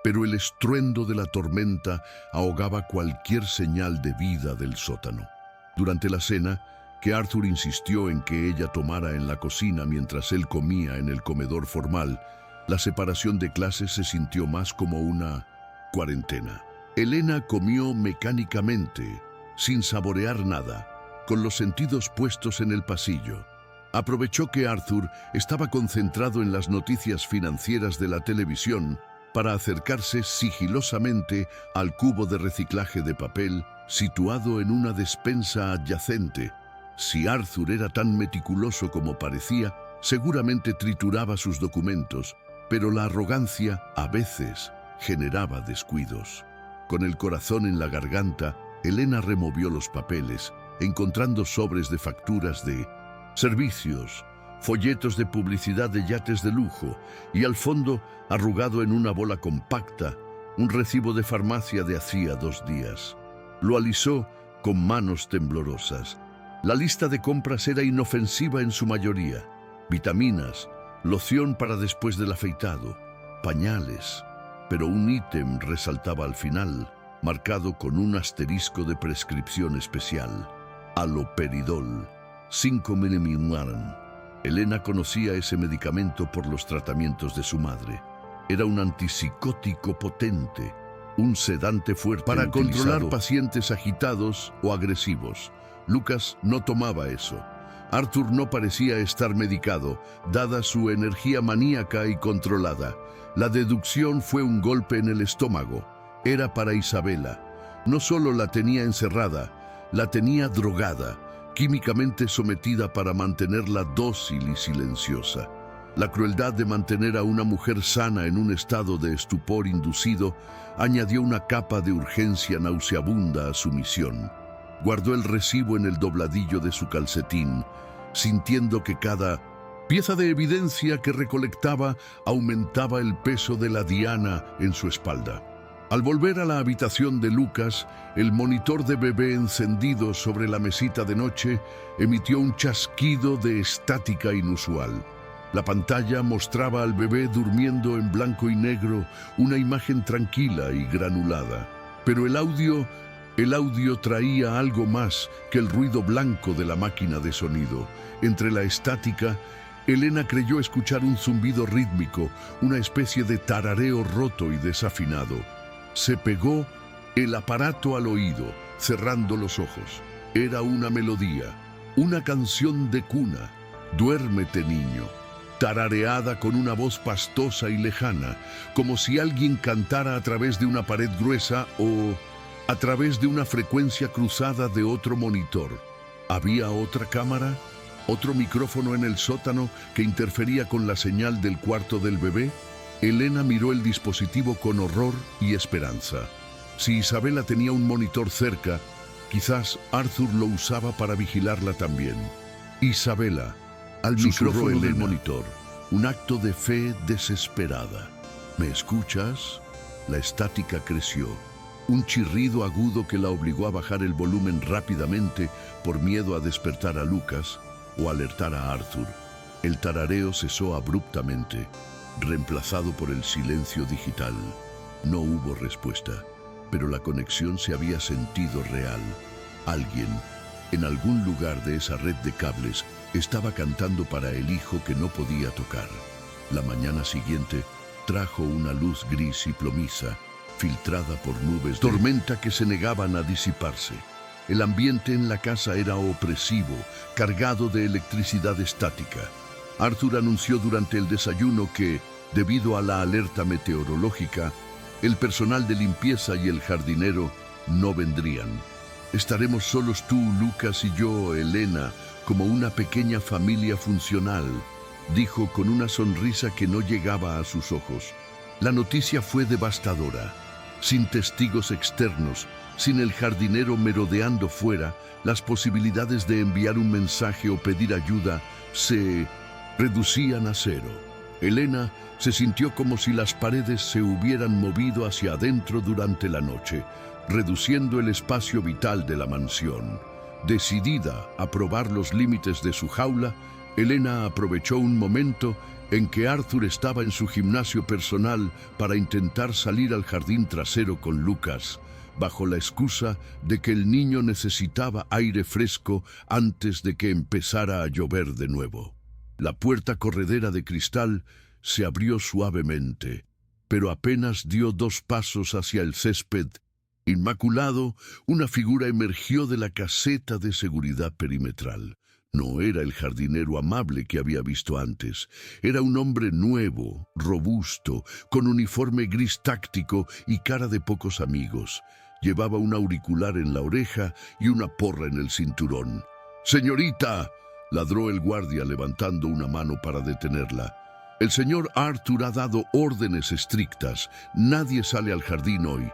pero el estruendo de la tormenta ahogaba cualquier señal de vida del sótano. Durante la cena, que Arthur insistió en que ella tomara en la cocina mientras él comía en el comedor formal, la separación de clases se sintió más como una cuarentena. Elena comió mecánicamente, sin saborear nada, con los sentidos puestos en el pasillo. Aprovechó que Arthur estaba concentrado en las noticias financieras de la televisión para acercarse sigilosamente al cubo de reciclaje de papel situado en una despensa adyacente. Si Arthur era tan meticuloso como parecía, seguramente trituraba sus documentos, pero la arrogancia, a veces, generaba descuidos. Con el corazón en la garganta, Elena removió los papeles, encontrando sobres de facturas de servicios, folletos de publicidad de yates de lujo y al fondo, arrugado en una bola compacta, un recibo de farmacia de hacía 2 días. Lo alisó con manos temblorosas. La lista de compras era inofensiva en su mayoría: vitaminas, loción para después del afeitado, pañales. Pero un ítem resaltaba al final, marcado con un asterisco de prescripción especial: haloperidol, 5 miligramos. Elena conocía ese medicamento por los tratamientos de su madre. Era un antipsicótico potente, un sedante fuerte para controlar pacientes agitados o agresivos. Lucas no tomaba eso. Arthur no parecía estar medicado, dada su energía maníaca y controlada. La deducción fue un golpe en el estómago. Era para Isabela. No solo la tenía encerrada, la tenía drogada, químicamente sometida para mantenerla dócil y silenciosa. La crueldad de mantener a una mujer sana en un estado de estupor inducido añadió una capa de urgencia nauseabunda a su misión. Guardó el recibo en el dobladillo de su calcetín, sintiendo que cada pieza de evidencia que recolectaba aumentaba el peso de la diana en su espalda. Al volver a la habitación de Lucas, el monitor de bebé encendido sobre la mesita de noche emitió un chasquido de estática inusual. La pantalla mostraba al bebé durmiendo en blanco y negro, una imagen tranquila y granulada. Pero el audio traía algo más que el ruido blanco de la máquina de sonido. Entre la estática, Elena creyó escuchar un zumbido rítmico, una especie de tarareo roto y desafinado. Se pegó el aparato al oído, cerrando los ojos. Era una melodía, una canción de cuna: «Duérmete, niño», tarareada con una voz pastosa y lejana, como si alguien cantara a través de una pared gruesa o a través de una frecuencia cruzada de otro monitor. ¿Había otra cámara? ¿Otro micrófono en el sótano que interfería con la señal del cuarto del bebé? Elena miró el dispositivo con horror y esperanza. Si Isabela tenía un monitor cerca, quizás Arthur lo usaba para vigilarla también. Isabela, al micrófono del monitor, un acto de fe desesperada. ¿Me escuchas? La estática creció. Un chirrido agudo que la obligó a bajar el volumen rápidamente por miedo a despertar a Lucas o alertar a Arthur. El tarareo cesó abruptamente, reemplazado por el silencio digital. No hubo respuesta, pero la conexión se había sentido real. Alguien, en algún lugar de esa red de cables, estaba cantando para el hijo que no podía tocar. La mañana siguiente trajo una luz gris y plomiza, filtrada por nubes de tormenta que se negaban a disiparse. El ambiente en la casa era opresivo, cargado de electricidad estática. Arthur anunció durante el desayuno que, debido a la alerta meteorológica, el personal de limpieza y el jardinero no vendrían. Estaremos solos tú, Lucas y yo, Elena, como una pequeña familia funcional. dijo con una sonrisa que no llegaba a sus ojos. La noticia fue devastadora. Sin testigos externos, sin el jardinero merodeando fuera, las posibilidades de enviar un mensaje o pedir ayuda se reducían a cero. Elena se sintió como si las paredes se hubieran movido hacia adentro durante la noche, reduciendo el espacio vital de la mansión. Decidida a probar los límites de su jaula, Elena aprovechó un momento en que Arthur estaba en su gimnasio personal para intentar salir al jardín trasero con Lucas, bajo la excusa de que el niño necesitaba aire fresco antes de que empezara a llover de nuevo. La puerta corredera de cristal se abrió suavemente, pero apenas dio 2 pasos hacia el césped inmaculado, una figura emergió de la caseta de seguridad perimetral. No era el jardinero amable que había visto antes. Era un hombre nuevo, robusto, con uniforme gris táctico y cara de pocos amigos. Llevaba un auricular en la oreja y una porra en el cinturón. «¡Señorita!», ladró el guardia levantando una mano para detenerla. «El señor Arthur ha dado órdenes estrictas. Nadie sale al jardín hoy.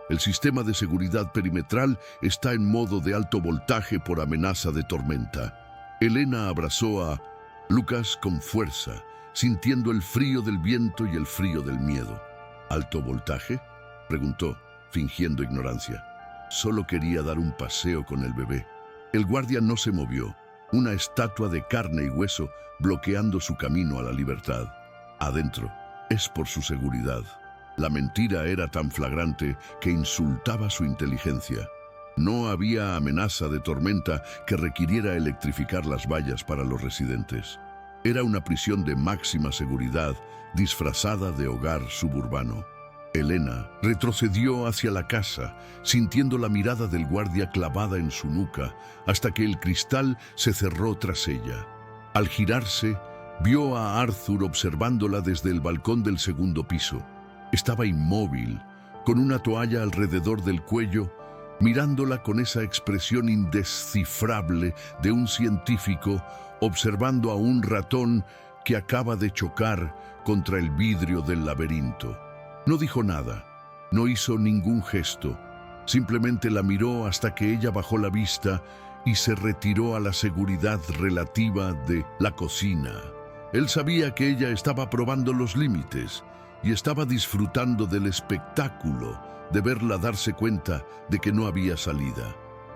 El sistema de seguridad perimetral está en modo de alto voltaje por amenaza de tormenta». Elena abrazó a Lucas con fuerza, sintiendo el frío del viento y el frío del miedo. «¿Alto voltaje?», preguntó, fingiendo ignorancia. Solo quería dar un paseo con el bebé. El guardia no se movió, una estatua de carne y hueso bloqueando su camino a la libertad. Adentro, es por su seguridad. La mentira era tan flagrante que insultaba su inteligencia. No había amenaza de tormenta que requiriera electrificar las vallas para los residentes. Era una prisión de máxima seguridad, disfrazada de hogar suburbano. Elena retrocedió hacia la casa, sintiendo la mirada del guardia clavada en su nuca, hasta que el cristal se cerró tras ella. Al girarse, vio a Arthur observándola desde el balcón del segundo piso. Estaba inmóvil, con una toalla alrededor del cuello, mirándola con esa expresión indescifrable de un científico observando a un ratón que acaba de chocar contra el vidrio del laberinto. No dijo nada, no hizo ningún gesto, simplemente la miró hasta que ella bajó la vista y se retiró a la seguridad relativa de la cocina. Él sabía que ella estaba probando los límites y estaba disfrutando del espectáculo de verla darse cuenta de que no había salida.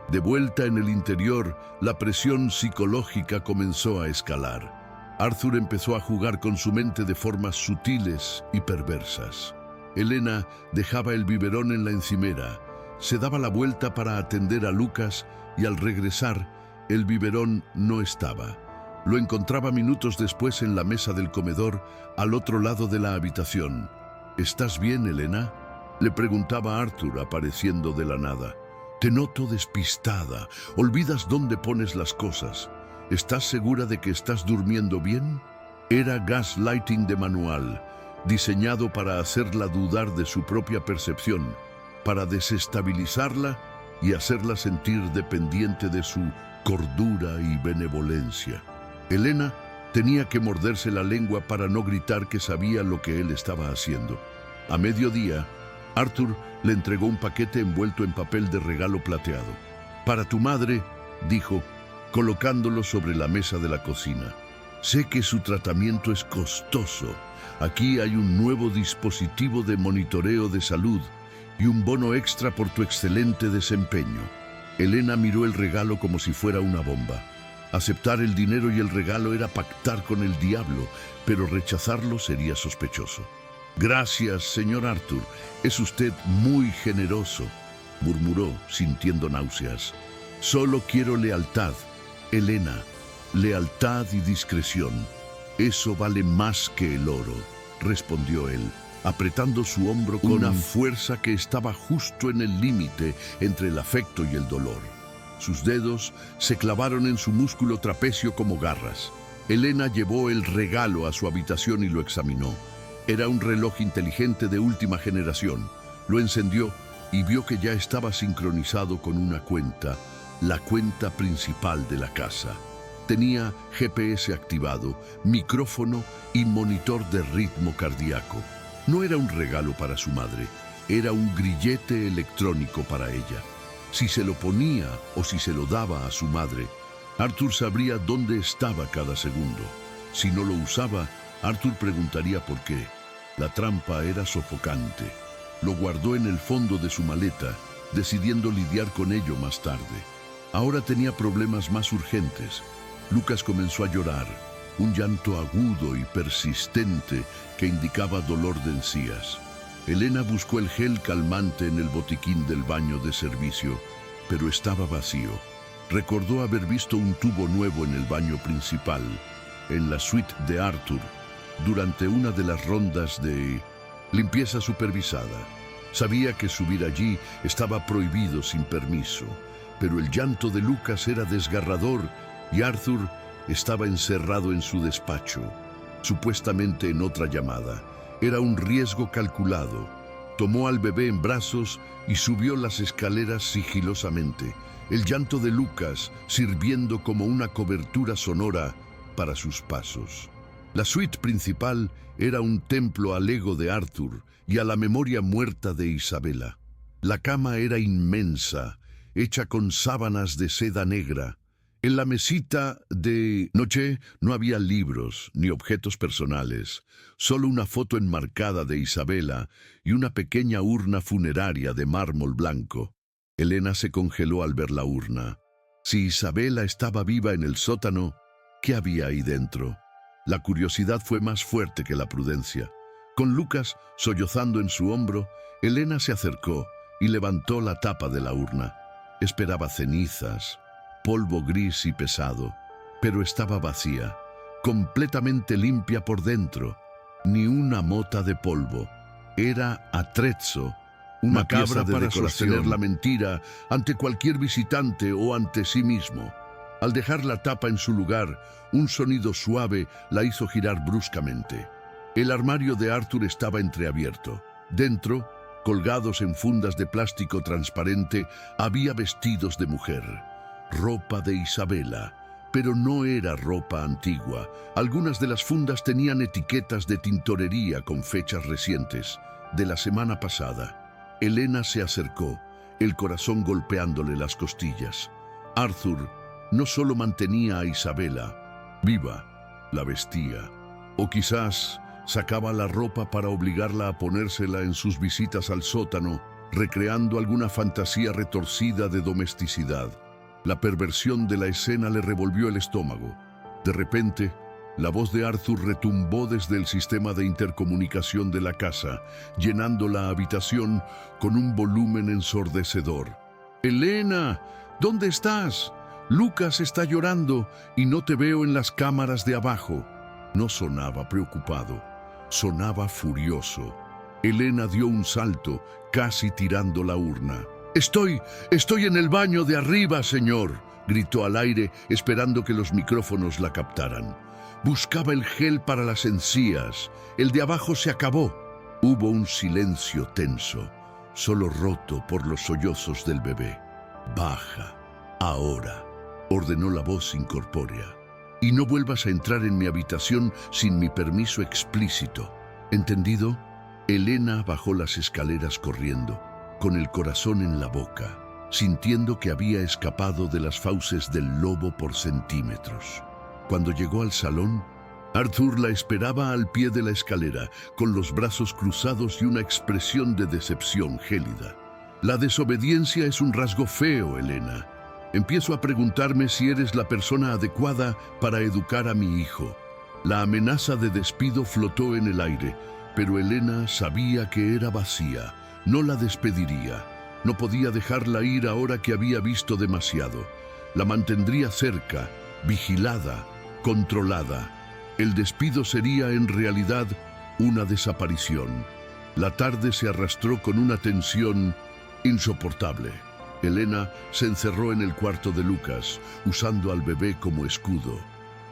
De vuelta en el interior, la presión psicológica comenzó a escalar. Arthur empezó a jugar con su mente de formas sutiles y perversas. Elena dejaba el biberón en la encimera, se daba la vuelta para atender a Lucas y al regresar, el biberón no estaba. Lo encontraba minutos después en la mesa del comedor, al otro lado de la habitación. «¿Estás bien, Elena?», le preguntaba Arthur, apareciendo de la nada. «Te noto despistada, olvidas dónde pones las cosas. ¿Estás segura de que estás durmiendo bien?». Era gaslighting de manual, diseñado para hacerla dudar de su propia percepción, para desestabilizarla y hacerla sentir dependiente de su cordura y benevolencia. Elena tenía que morderse la lengua para no gritar que sabía lo que él estaba haciendo. A mediodía, Arthur le entregó un paquete envuelto en papel de regalo plateado. «Para tu madre», dijo, colocándolo sobre la mesa de la cocina. «Sé que su tratamiento es costoso. Aquí hay un nuevo dispositivo de monitoreo de salud y un bono extra por tu excelente desempeño». Elena miró el regalo como si fuera una bomba. Aceptar el dinero y el regalo era pactar con el diablo, pero rechazarlo sería sospechoso. «Gracias, señor Arthur. Es usted muy generoso», murmuró, sintiendo náuseas. «Solo quiero lealtad, Elena. Lealtad y discreción. Eso vale más que el oro», respondió él, apretando su hombro con una fuerza que estaba justo en el límite entre el afecto y el dolor. Sus dedos se clavaron en su músculo trapecio como garras. Elena llevó el regalo a su habitación y lo examinó. Era un reloj inteligente de última generación. Lo encendió y vio que ya estaba sincronizado con una cuenta, la cuenta principal de la casa. Tenía GPS activado, micrófono y monitor de ritmo cardíaco. No era un regalo para su madre, era un grillete electrónico para ella. Si se lo ponía o si se lo daba a su madre, Arthur sabría dónde estaba cada segundo. Si no lo usaba, Arthur preguntaría por qué. La trampa era sofocante. Lo guardó en el fondo de su maleta, decidiendo lidiar con ello más tarde. Ahora tenía problemas más urgentes. Lucas comenzó a llorar, un llanto agudo y persistente que indicaba dolor de encías. Elena buscó el gel calmante en el botiquín del baño de servicio, pero estaba vacío. Recordó haber visto un tubo nuevo en el baño principal, en la suite de Arthur, durante una de las rondas de limpieza supervisada. Sabía que subir allí estaba prohibido sin permiso, pero el llanto de Lucas era desgarrador y Arthur estaba encerrado en su despacho, supuestamente en otra llamada. Era un riesgo calculado. Tomó al bebé en brazos y subió las escaleras sigilosamente, el llanto de Lucas sirviendo como una cobertura sonora para sus pasos. La suite principal era un templo al ego de Arthur y a la memoria muerta de Isabela. La cama era inmensa, hecha con sábanas de seda negra. En la mesita de noche no había libros ni objetos personales, solo una foto enmarcada de Isabela y una pequeña urna funeraria de mármol blanco. Elena se congeló al ver la urna. Si Isabela estaba viva en el sótano, ¿qué había ahí dentro? La curiosidad fue más fuerte que la prudencia. Con Lucas sollozando en su hombro, Elena se acercó y levantó la tapa de la urna. Esperaba cenizas, polvo gris y pesado, pero estaba vacía, completamente limpia por dentro, ni una mota de polvo. Era atrezzo, una cabra para sostener la mentira ante cualquier visitante o ante sí mismo. Al dejar la tapa en su lugar, un sonido suave la hizo girar bruscamente. El armario de Arthur estaba entreabierto. Dentro, colgados en fundas de plástico transparente, había vestidos de mujer. Ropa de Isabela, pero no era ropa antigua. Algunas de las fundas tenían etiquetas de tintorería con fechas recientes, de la semana pasada. Elena se acercó, el corazón golpeándole las costillas. Arthur no solo mantenía a Isabela viva, la vestía. O quizás sacaba la ropa para obligarla a ponérsela en sus visitas al sótano, recreando alguna fantasía retorcida de domesticidad. La perversión de la escena le revolvió el estómago. De repente, la voz de Arthur retumbó desde el sistema de intercomunicación de la casa, llenando la habitación con un volumen ensordecedor. «Elena, ¿dónde estás? Lucas está llorando y no te veo en las cámaras de abajo». No sonaba preocupado, sonaba furioso. Elena dio un salto, casi tirando la urna. Estoy en el baño de arriba, señor», gritó al aire, esperando que los micrófonos la captaran. Buscaba el gel para las encías. El de abajo se acabó. Hubo un silencio tenso, solo roto por los sollozos del bebé. «Baja, ahora», ordenó la voz incorpórea. «Y no vuelvas a entrar en mi habitación sin mi permiso explícito. ¿Entendido?» Elena bajó las escaleras corriendo, con el corazón en la boca, sintiendo que había escapado de las fauces del lobo por centímetros. Cuando llegó al salón, Arthur la esperaba al pie de la escalera, con los brazos cruzados y una expresión de decepción gélida. «La desobediencia es un rasgo feo, Elena. Empiezo a preguntarme si eres la persona adecuada para educar a mi hijo». La amenaza de despido flotó en el aire, pero Elena sabía que era vacía. No la despediría. No podía dejarla ir ahora que había visto demasiado. La mantendría cerca, vigilada, controlada. El despido sería en realidad una desaparición. La tarde se arrastró con una tensión insoportable. Elena se encerró en el cuarto de Lucas, usando al bebé como escudo.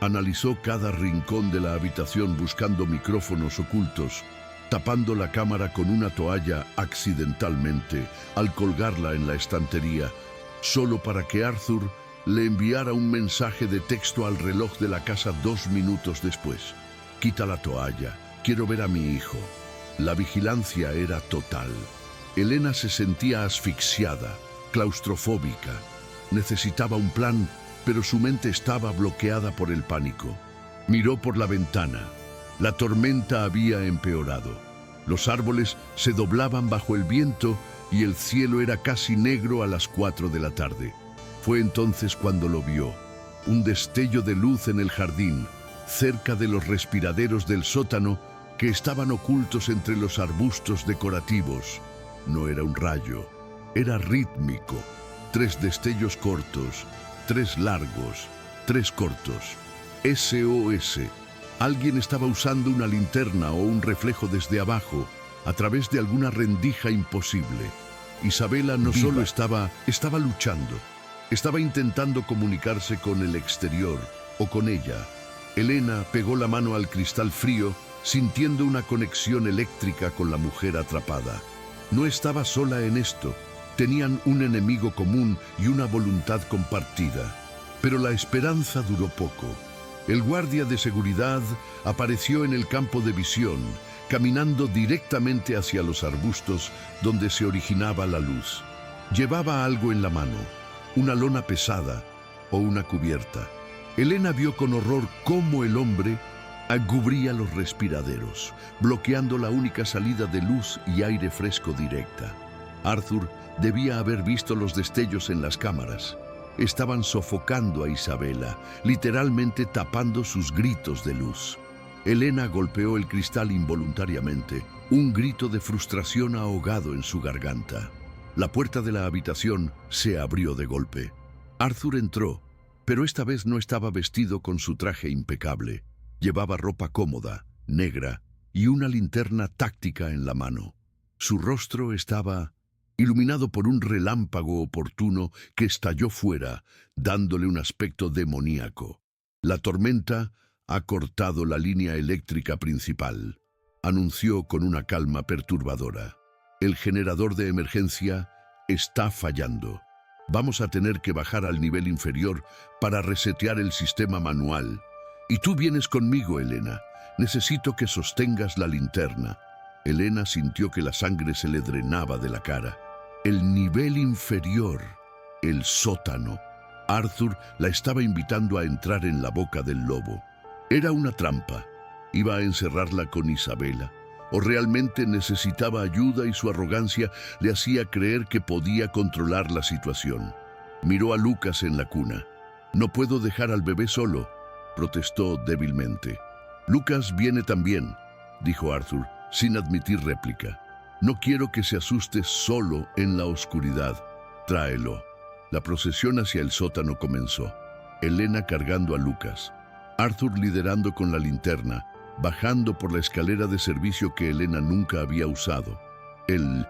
Analizó cada rincón de la habitación buscando micrófonos ocultos, tapando la cámara con una toalla accidentalmente al colgarla en la estantería, solo para que Arthur le enviara un mensaje de texto al reloj de la casa 2 minutos después. «Quita la toalla, quiero ver a mi hijo». La vigilancia era total. Elena se sentía asfixiada, claustrofóbica. Necesitaba un plan, pero su mente estaba bloqueada por el pánico. Miró por la ventana. La tormenta había empeorado. Los árboles se doblaban bajo el viento y el cielo era casi negro a las 4 de la tarde. Fue entonces cuando lo vio. Un destello de luz en el jardín, cerca de los respiraderos del sótano que estaban ocultos entre los arbustos decorativos. No era un rayo, era rítmico. 3 destellos cortos, 3 largos, 3 cortos. SOS. Alguien estaba usando una linterna o un reflejo desde abajo, a través de alguna rendija imposible. Isabela no solo estaba luchando, estaba intentando comunicarse con el exterior o con ella. Elena pegó la mano al cristal frío, sintiendo una conexión eléctrica con la mujer atrapada. No estaba sola en esto. Tenían un enemigo común y una voluntad compartida. Pero la esperanza duró poco. El guardia de seguridad apareció en el campo de visión, caminando directamente hacia los arbustos donde se originaba la luz. Llevaba algo en la mano, una lona pesada o una cubierta. Elena vio con horror cómo el hombre cubría los respiraderos, bloqueando la única salida de luz y aire fresco directa. Arthur debía haber visto los destellos en las cámaras. Estaban sofocando a Isabela, literalmente tapando sus gritos de luz. Elena golpeó el cristal involuntariamente, un grito de frustración ahogado en su garganta. La puerta de la habitación se abrió de golpe. Arthur entró, pero esta vez no estaba vestido con su traje impecable. Llevaba ropa cómoda, negra, y una linterna táctica en la mano. Su rostro estaba iluminado por un relámpago oportuno que estalló fuera, dándole un aspecto demoníaco. La tormenta ha cortado la línea eléctrica principal, anunció con una calma perturbadora. El generador de emergencia está fallando. Vamos a tener que bajar al nivel inferior para resetear el sistema manual. Y tú vienes conmigo, Elena. Necesito que sostengas la linterna. Elena sintió que la sangre se le drenaba de la cara. El nivel inferior, el sótano. Arthur la estaba invitando a entrar en la boca del lobo. Era una trampa. ¿Iba a encerrarla con Isabela? ¿O realmente necesitaba ayuda y su arrogancia le hacía creer que podía controlar la situación? Miró a Lucas en la cuna. «No puedo dejar al bebé solo», protestó débilmente. «Lucas viene también», dijo Arthur, sin admitir réplica. «No quiero que se asuste solo en la oscuridad. Tráelo». La procesión hacia el sótano comenzó. Elena cargando a Lucas, Arthur liderando con la linterna, bajando por la escalera de servicio que Elena nunca había usado. El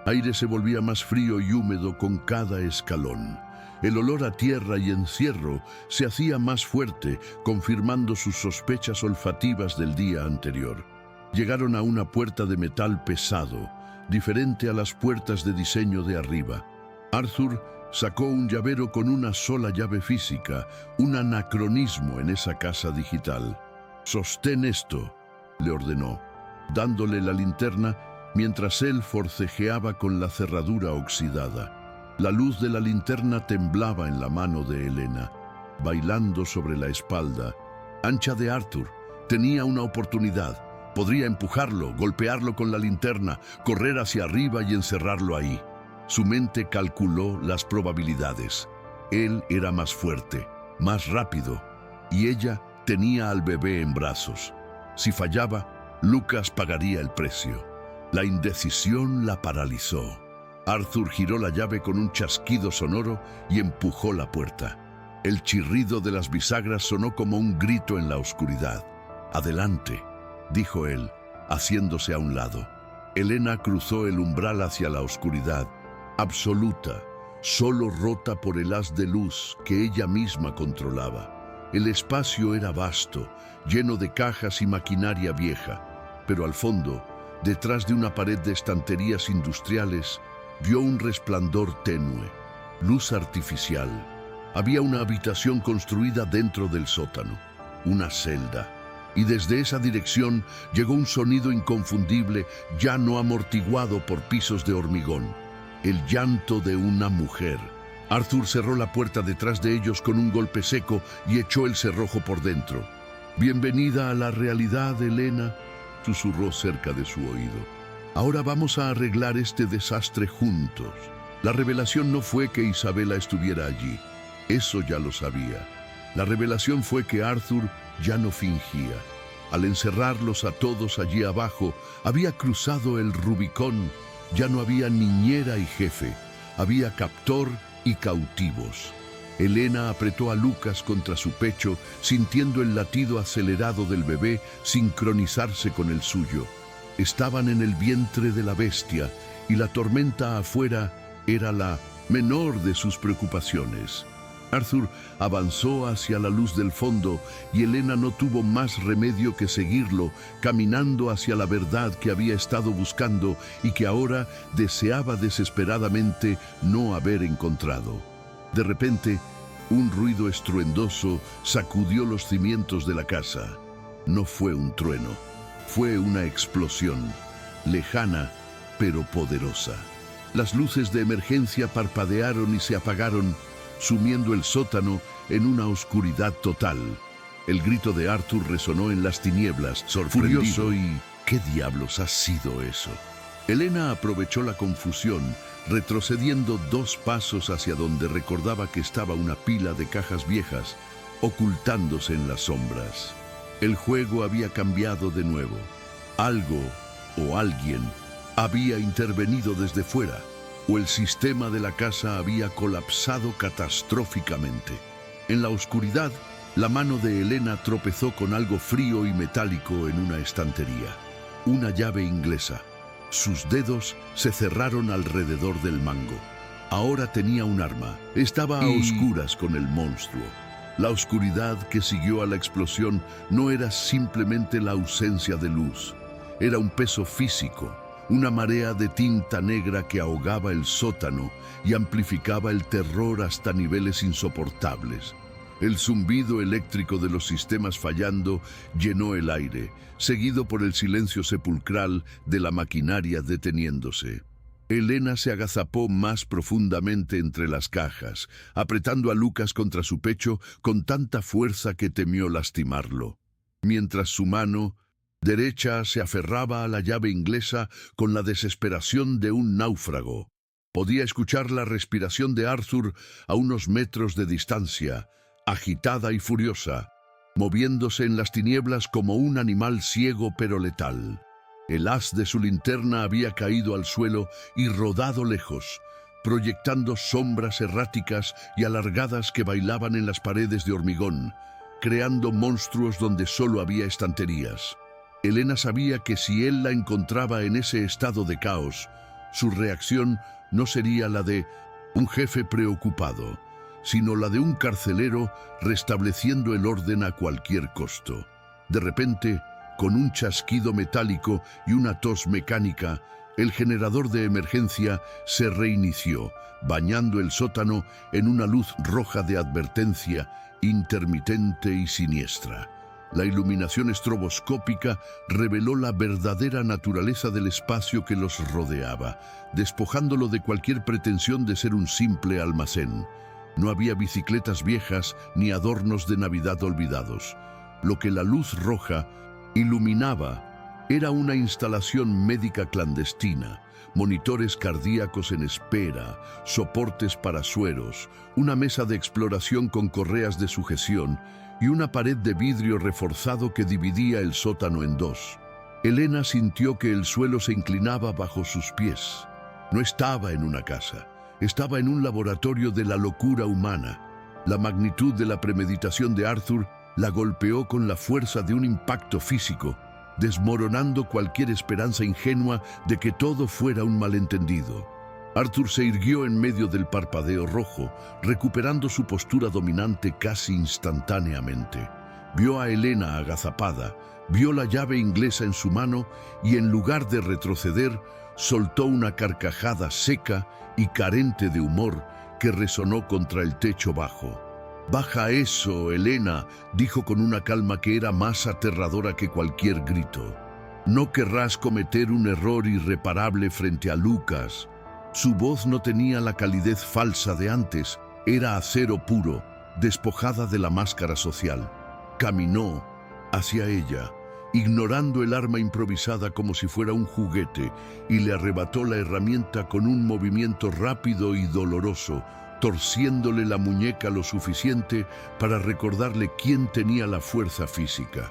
aire se volvía más frío y húmedo con cada escalón. El olor a tierra y encierro se hacía más fuerte, confirmando sus sospechas olfativas del día anterior. Llegaron a una puerta de metal pesado, diferente a las puertas de diseño de arriba. Arthur sacó un llavero con una sola llave física, un anacronismo en esa casa digital. «Sostén esto», le ordenó, dándole la linterna mientras él forcejeaba con la cerradura oxidada. La luz de la linterna temblaba en la mano de Elena, bailando sobre la espalda ancha de Arthur. Tenía una oportunidad. Podría empujarlo, golpearlo con la linterna, correr hacia arriba y encerrarlo ahí. Su mente calculó las probabilidades. Él era más fuerte, más rápido, y ella tenía al bebé en brazos. Si fallaba, Lucas pagaría el precio. La indecisión la paralizó. Arthur giró la llave con un chasquido sonoro y empujó la puerta. El chirrido de las bisagras sonó como un grito en la oscuridad. «Adelante», dijo él, haciéndose a un lado. Elena cruzó el umbral hacia la oscuridad, absoluta, solo rota por el haz de luz que ella misma controlaba. El espacio era vasto, lleno de cajas y maquinaria vieja, pero al fondo, detrás de una pared de estanterías industriales, vio un resplandor tenue, luz artificial. Había una habitación construida dentro del sótano, una celda, y desde esa dirección llegó un sonido inconfundible, ya no amortiguado por pisos de hormigón, el llanto de una mujer. Arthur cerró la puerta detrás de ellos con un golpe seco y echó el cerrojo por dentro. «Bienvenida a la realidad, Elena», susurró cerca de su oído. «Ahora vamos a arreglar este desastre juntos». La revelación no fue que Isabela estuviera allí. Eso ya lo sabía. La revelación fue que Arthur ya no fingía. Al encerrarlos a todos allí abajo, había cruzado el Rubicón. Ya no había niñera y jefe. Había captor y cautivos. Elena apretó a Lucas contra su pecho, sintiendo el latido acelerado del bebé sincronizarse con el suyo. Estaban en el vientre de la bestia, y la tormenta afuera era la menor de sus preocupaciones. Arthur avanzó hacia la luz del fondo y Elena no tuvo más remedio que seguirlo, caminando hacia la verdad que había estado buscando y que ahora deseaba desesperadamente no haber encontrado. De repente, un ruido estruendoso sacudió los cimientos de la casa. No fue un trueno, fue una explosión, lejana pero poderosa. Las luces de emergencia parpadearon y se apagaron, sumiendo el sótano en una oscuridad total. El grito de Arthur resonó en las tinieblas, sorprendido. Furioso y ¿qué diablos ha sido eso? Elena aprovechó la confusión, retrocediendo 2 pasos hacia donde recordaba que estaba una pila de cajas viejas, ocultándose en las sombras. El juego había cambiado de nuevo. Algo o alguien había intervenido desde fuera, o el sistema de la casa había colapsado catastróficamente. En la oscuridad, la mano de Elena tropezó con algo frío y metálico en una estantería. Una llave inglesa. Sus dedos se cerraron alrededor del mango. Ahora tenía un arma. Estaba a oscuras con el monstruo. La oscuridad que siguió a la explosión no era simplemente la ausencia de luz. Era un peso físico. Una marea de tinta negra que ahogaba el sótano y amplificaba el terror hasta niveles insoportables. El zumbido eléctrico de los sistemas fallando llenó el aire, seguido por el silencio sepulcral de la maquinaria deteniéndose. Elena se agazapó más profundamente entre las cajas, apretando a Lucas contra su pecho con tanta fuerza que temió lastimarlo. Mientras su mano derecha se aferraba a la llave inglesa con la desesperación de un náufrago. Podía escuchar la respiración de Arthur a unos metros de distancia, agitada y furiosa, moviéndose en las tinieblas como un animal ciego pero letal. El haz de su linterna había caído al suelo y rodado lejos, proyectando sombras erráticas y alargadas que bailaban en las paredes de hormigón, creando monstruos donde solo había estanterías. Elena sabía que si él la encontraba en ese estado de caos, su reacción no sería la de un jefe preocupado, sino la de un carcelero restableciendo el orden a cualquier costo. De repente, con un chasquido metálico y una tos mecánica, el generador de emergencia se reinició, bañando el sótano en una luz roja de advertencia, intermitente y siniestra. La iluminación estroboscópica reveló la verdadera naturaleza del espacio que los rodeaba, despojándolo de cualquier pretensión de ser un simple almacén. No había bicicletas viejas ni adornos de Navidad olvidados. Lo que la luz roja iluminaba era una instalación médica clandestina, monitores cardíacos en espera, soportes para sueros, una mesa de exploración con correas de sujeción y una pared de vidrio reforzado que dividía el sótano en 2. Elena sintió que el suelo se inclinaba bajo sus pies. No estaba en una casa, estaba en un laboratorio de la locura humana. La magnitud de la premeditación de Arthur la golpeó con la fuerza de un impacto físico, desmoronando cualquier esperanza ingenua de que todo fuera un malentendido. Arthur se irguió en medio del parpadeo rojo, recuperando su postura dominante casi instantáneamente. Vio a Elena agazapada, vio la llave inglesa en su mano y en lugar de retroceder, soltó una carcajada seca y carente de humor que resonó contra el techo bajo. «Baja eso, Helena», dijo con una calma que era más aterradora que cualquier grito. «No querrás cometer un error irreparable frente a Lucas». Su voz no tenía la calidez falsa de antes, era acero puro, despojada de la máscara social. Caminó hacia ella, ignorando el arma improvisada como si fuera un juguete, y le arrebató la herramienta con un movimiento rápido y doloroso, torciéndole la muñeca lo suficiente para recordarle quién tenía la fuerza física.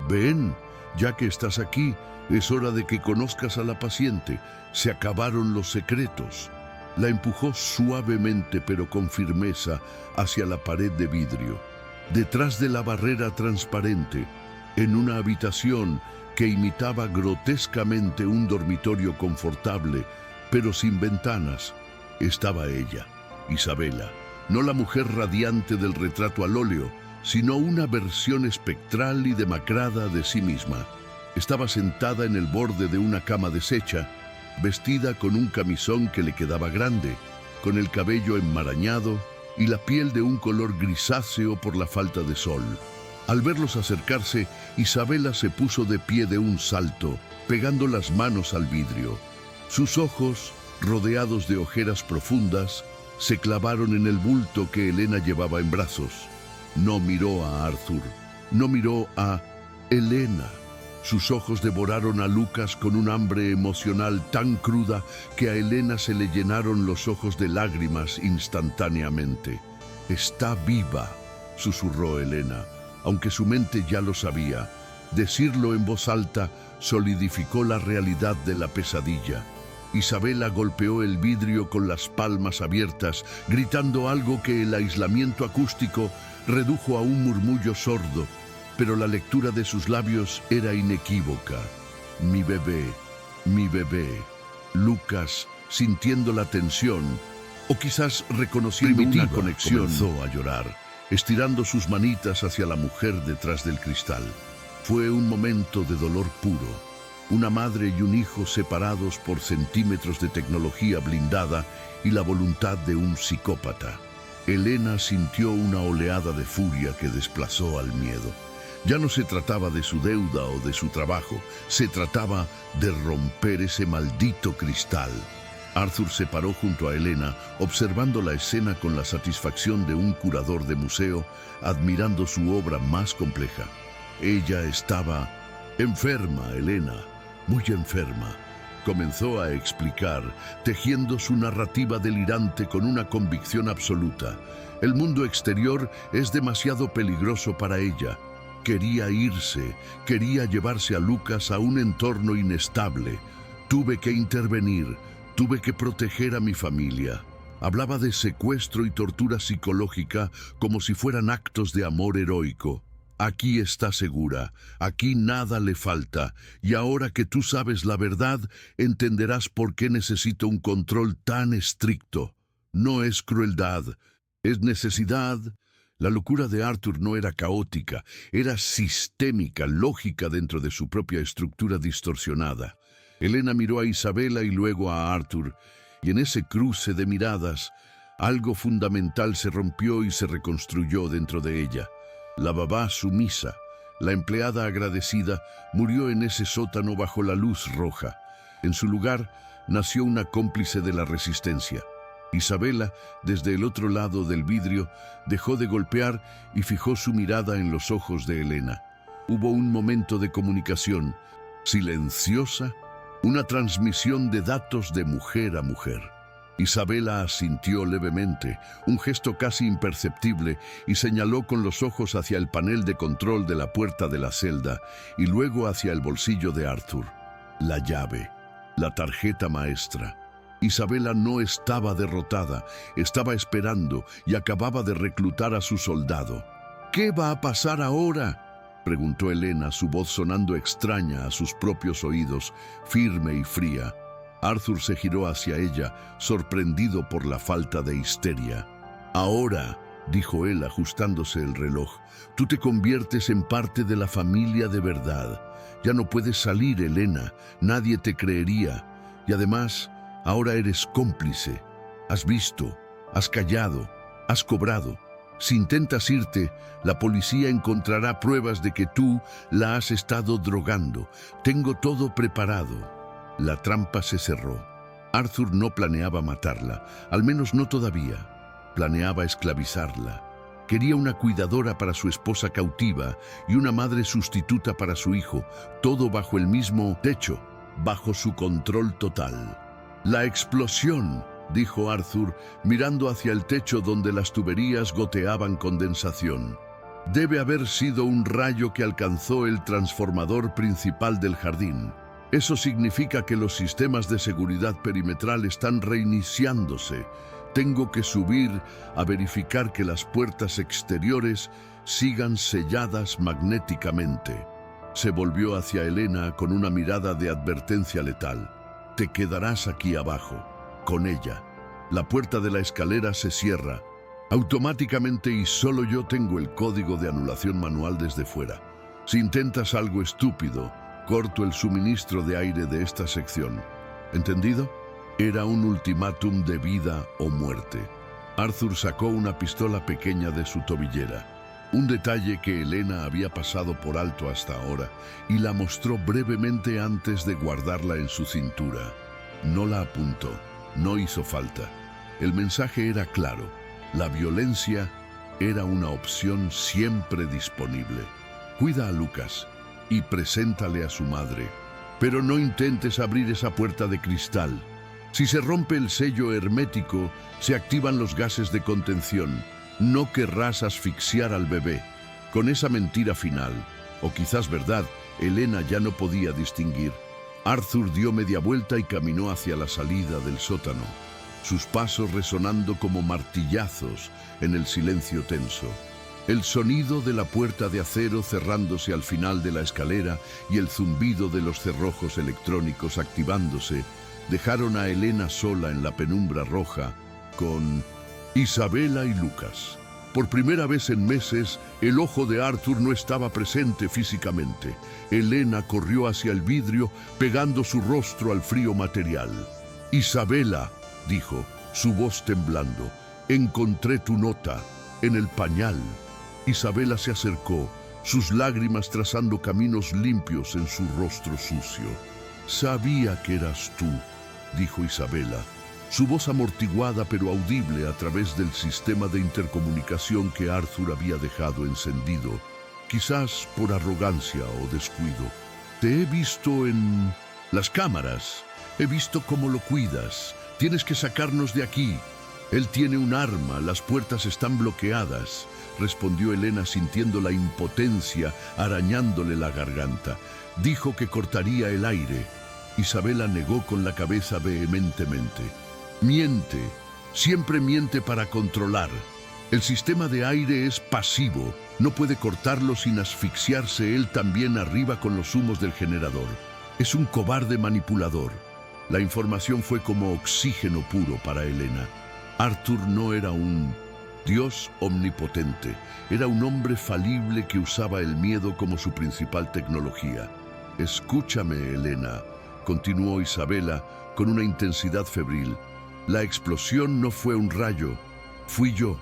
«Ven, ya que estás aquí, es hora de que conozcas a la paciente. Se acabaron los secretos». La empujó suavemente pero con firmeza hacia la pared de vidrio. Detrás de la barrera transparente, en una habitación que imitaba grotescamente un dormitorio confortable, pero sin ventanas, estaba ella, Isabela, no la mujer radiante del retrato al óleo, sino una versión espectral y demacrada de sí misma. Estaba sentada en el borde de una cama deshecha, vestida con un camisón que le quedaba grande, con el cabello enmarañado y la piel de un color grisáceo por la falta de sol. Al verlos acercarse, Isabela se puso de pie de un salto, pegando las manos al vidrio. Sus ojos, rodeados de ojeras profundas, se clavaron en el bulto que Helena llevaba en brazos. No miró a Arthur, no miró a Helena. Sus ojos devoraron a Lucas con un hambre emocional tan cruda que a Helena se le llenaron los ojos de lágrimas instantáneamente. «Está viva», susurró Helena, aunque su mente ya lo sabía. Decirlo en voz alta solidificó la realidad de la pesadilla. Isabela golpeó el vidrio con las palmas abiertas, gritando algo que el aislamiento acústico redujo a un murmullo sordo, pero la lectura de sus labios era inequívoca. «Mi bebé, mi bebé». Lucas, sintiendo la tensión, o quizás reconociendo una conexión, comenzó a llorar, estirando sus manitas hacia la mujer detrás del cristal. Fue un momento de dolor puro. Una madre y un hijo separados por centímetros de tecnología blindada y la voluntad de un psicópata. Helena sintió una oleada de furia que desplazó al miedo. Ya no se trataba de su deuda o de su trabajo, se trataba de romper ese maldito cristal. Arthur se paró junto a Helena, observando la escena con la satisfacción de un curador de museo, admirando su obra más compleja. Ella estaba enferma, Helena, muy enferma. Comenzó a explicar, tejiendo su narrativa delirante con una convicción absoluta. El mundo exterior es demasiado peligroso para ella. Quería irse, quería llevarse a Lucas a un entorno inestable. Tuve que intervenir, tuve que proteger a mi familia. Hablaba de secuestro y tortura psicológica como si fueran actos de amor heroico. Aquí está segura, aquí nada le falta, y ahora que tú sabes la verdad, entenderás por qué necesito un control tan estricto. No es crueldad, es necesidad. La locura de Arthur no era caótica, era sistémica, lógica dentro de su propia estructura distorsionada. Helena miró a Isabela y luego a Arthur, y en ese cruce de miradas, algo fundamental se rompió y se reconstruyó dentro de ella. La babá sumisa, la empleada agradecida, murió en ese sótano bajo la luz roja. En su lugar nació una cómplice de la resistencia. Isabela, desde el otro lado del vidrio, dejó de golpear y fijó su mirada en los ojos de Helena. Hubo un momento de comunicación, silenciosa, una transmisión de datos de mujer a mujer. Isabela asintió levemente, un gesto casi imperceptible, y señaló con los ojos hacia el panel de control de la puerta de la celda y luego hacia el bolsillo de Arthur. La llave, la tarjeta maestra. Isabela no estaba derrotada, estaba esperando y acababa de reclutar a su soldado. «¿Qué va a pasar ahora?», preguntó Helena, su voz sonando extraña a sus propios oídos, firme y fría. Arthur se giró hacia ella, sorprendido por la falta de histeria. «Ahora», dijo él ajustándose el reloj, «tú te conviertes en parte de la familia de verdad. Ya no puedes salir, Helena, nadie te creería. Y además, ahora eres cómplice. Has visto, Has callado, has cobrado. Si intentas irte, la policía encontrará pruebas de que tú la has estado drogando. Tengo todo preparado. La trampa se cerró. Arthur no planeaba matarla, al menos no todavía. Planeaba esclavizarla. Quería una cuidadora para su esposa cautiva y una madre sustituta para su hijo, todo bajo el mismo techo, bajo su control total. La explosión, dijo Arthur, mirando hacia el techo donde las tuberías goteaban condensación. Debe haber sido un rayo que alcanzó el transformador principal del jardín. Eso significa que los sistemas de seguridad perimetral están reiniciándose. Tengo que subir a verificar que las puertas exteriores sigan selladas magnéticamente. Se volvió hacia Elena con una mirada de advertencia letal. Te quedarás aquí abajo, con ella. La puerta de la escalera se cierra automáticamente y solo yo tengo el código de anulación manual desde fuera. Si intentas algo estúpido, corto el suministro de aire de esta sección. ¿Entendido? Era un ultimátum de vida o muerte. Arthur sacó una pistola pequeña de su tobillera, un detalle que Elena había pasado por alto hasta ahora, y la mostró brevemente antes de guardarla en su cintura. No la apuntó, no hizo falta. El mensaje era claro: la violencia era una opción siempre disponible. Cuida a Lucas y preséntale a su madre, pero no intentes abrir esa puerta de cristal. Si se rompe el sello hermético, se activan los gases de contención. No querrás asfixiar al bebé. Con esa mentira final, o quizás verdad, Elena ya no podía distinguir. Arthur dio media vuelta y caminó hacia la salida del sótano, sus pasos resonando como martillazos en el silencio tenso. El sonido de la puerta de acero cerrándose al final de la escalera y el zumbido de los cerrojos electrónicos activándose dejaron a Elena sola en la penumbra roja con Isabela y Lucas. Por primera vez en meses, el ojo de Arthur no estaba presente físicamente. Elena corrió hacia el vidrio, pegando su rostro al frío material. «Isabela», dijo, su voz temblando, «encontré tu nota en el pañal». Isabela se acercó, sus lágrimas trazando caminos limpios en su rostro sucio. «Sabía que eras tú», dijo Isabela, su voz amortiguada pero audible a través del sistema de intercomunicación que Arthur había dejado encendido, quizás por arrogancia o descuido. «Te he visto en las cámaras, he visto cómo lo cuidas. Tienes que sacarnos de aquí. Él tiene un arma, las puertas están bloqueadas», respondió Elena sintiendo la impotencia arañándole la garganta. Dijo que cortaría el aire. Isabela negó con la cabeza vehementemente. «Miente, siempre miente para controlar. El sistema de aire es pasivo, no puede cortarlo sin asfixiarse él también arriba con los humos del generador. Es un cobarde manipulador». La información fue como oxígeno puro para Elena. Arthur no era un Dios omnipotente, era un hombre falible que usaba el miedo como su principal tecnología. «Escúchame, Elena», continuó Isabela con una intensidad febril. «La explosión no fue un rayo, fui yo».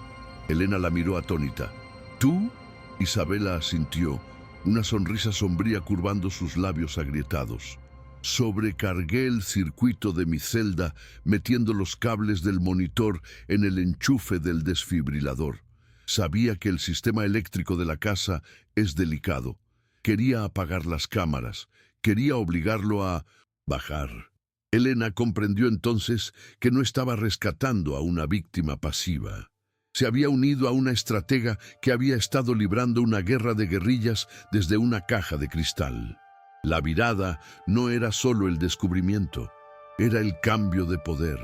Elena la miró atónita. «¿Tú?». Isabela asintió, una sonrisa sombría curvando sus labios agrietados. «Sobrecargué el circuito de mi celda metiendo los cables del monitor en el enchufe del desfibrilador. Sabía que el sistema eléctrico de la casa es delicado. Quería apagar las cámaras, quería obligarlo a bajar». Elena comprendió entonces que no estaba rescatando a una víctima pasiva. Se había unido a una estratega que había estado librando una guerra de guerrillas desde una caja de cristal. La virada no era solo el descubrimiento, era el cambio de poder.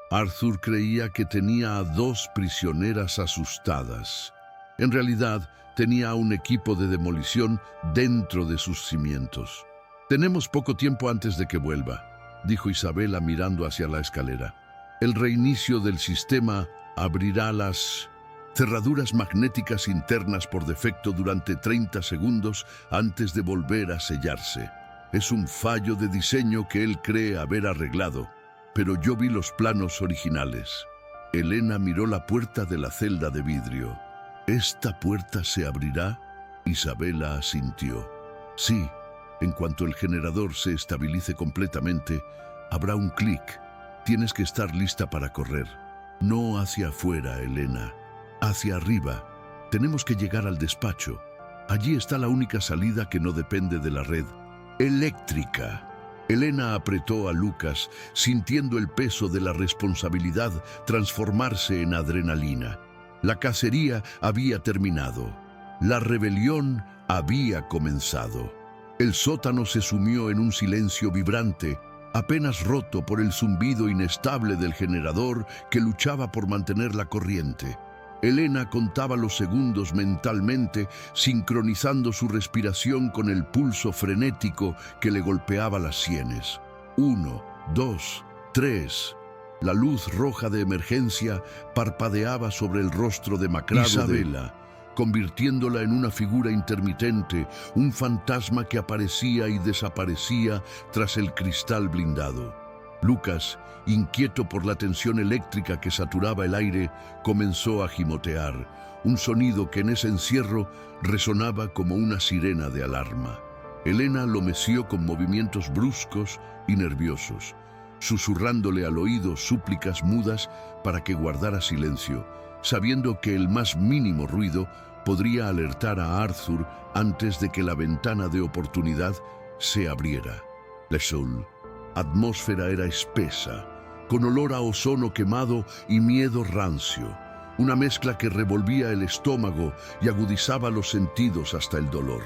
Arthur creía que tenía a dos prisioneras asustadas. En realidad, tenía a un equipo de demolición dentro de sus cimientos. «Tenemos poco tiempo antes de que vuelva», dijo Isabela mirando hacia la escalera. «El reinicio del sistema abrirá las cerraduras magnéticas internas por defecto durante 30 segundos antes de volver a sellarse. Es un fallo de diseño que él cree haber arreglado, pero yo vi los planos originales». Elena miró la puerta de la celda de vidrio. ¿Esta puerta se abrirá? Isabela asintió. Sí, en cuanto el generador se estabilice completamente, habrá un clic. Tienes que estar lista para correr. No hacia afuera, Elena. Hacia arriba. Tenemos que llegar al despacho. Allí está la única salida que no depende de la red eléctrica. Elena apretó a Lucas, sintiendo el peso de la responsabilidad transformarse en adrenalina. La cacería había terminado. La rebelión había comenzado. El sótano se sumió en un silencio vibrante, apenas roto por el zumbido inestable del generador que luchaba por mantener la corriente. Elena contaba los segundos mentalmente, sincronizando su respiración con el pulso frenético que le golpeaba las sienes. 1, 2, 3. La luz roja de emergencia parpadeaba sobre el rostro demacrado Isabela, convirtiéndola en una figura intermitente, un fantasma que aparecía y desaparecía tras el cristal blindado. Lucas, inquieto por la tensión eléctrica que saturaba el aire, comenzó a gimotear, un sonido que en ese encierro resonaba como una sirena de alarma. Elena lo meció con movimientos bruscos y nerviosos, susurrándole al oído súplicas mudas para que guardara silencio, sabiendo que el más mínimo ruido podría alertar a Arthur antes de que la ventana de oportunidad se abriera. La atmósfera era espesa, con olor a ozono quemado y miedo rancio, una mezcla que revolvía el estómago y agudizaba los sentidos hasta el dolor.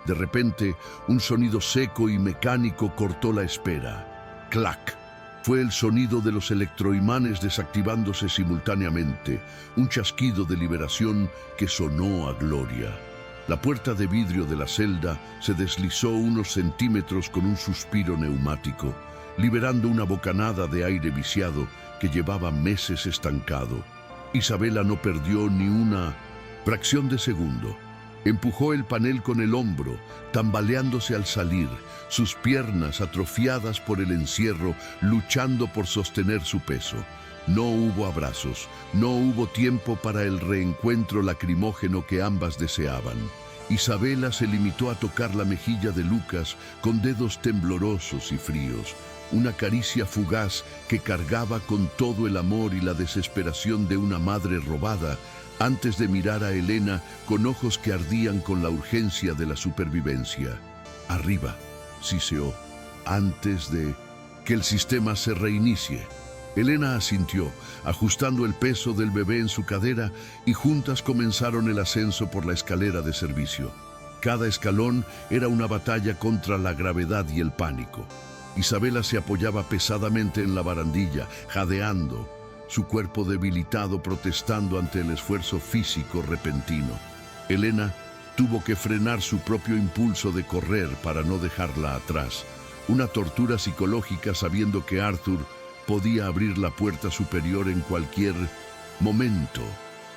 De repente, un sonido seco y mecánico cortó la espera. ¡Clac! Fue el sonido de los electroimanes desactivándose simultáneamente, un chasquido de liberación que sonó a gloria. La puerta de vidrio de la celda se deslizó unos centímetros con un suspiro neumático, liberando una bocanada de aire viciado que llevaba meses estancado. Isabela no perdió ni una fracción de segundo. Empujó el panel con el hombro, tambaleándose al salir, sus piernas atrofiadas por el encierro, luchando por sostener su peso. No hubo abrazos, no hubo tiempo para el reencuentro lacrimógeno que ambas deseaban. Isabela se limitó a tocar la mejilla de Lucas con dedos temblorosos y fríos, una caricia fugaz que cargaba con todo el amor y la desesperación de una madre robada, antes de mirar a Elena con ojos que ardían con la urgencia de la supervivencia. Arriba, siseó, antes de que el sistema se reinicie. Elena asintió, ajustando el peso del bebé en su cadera, y juntas comenzaron el ascenso por la escalera de servicio. Cada escalón era una batalla contra la gravedad y el pánico. Isabela se apoyaba pesadamente en la barandilla, jadeando, su cuerpo debilitado protestando ante el esfuerzo físico repentino. Elena tuvo que frenar su propio impulso de correr para no dejarla atrás, una tortura psicológica sabiendo que Arthur podía abrir la puerta superior en cualquier momento.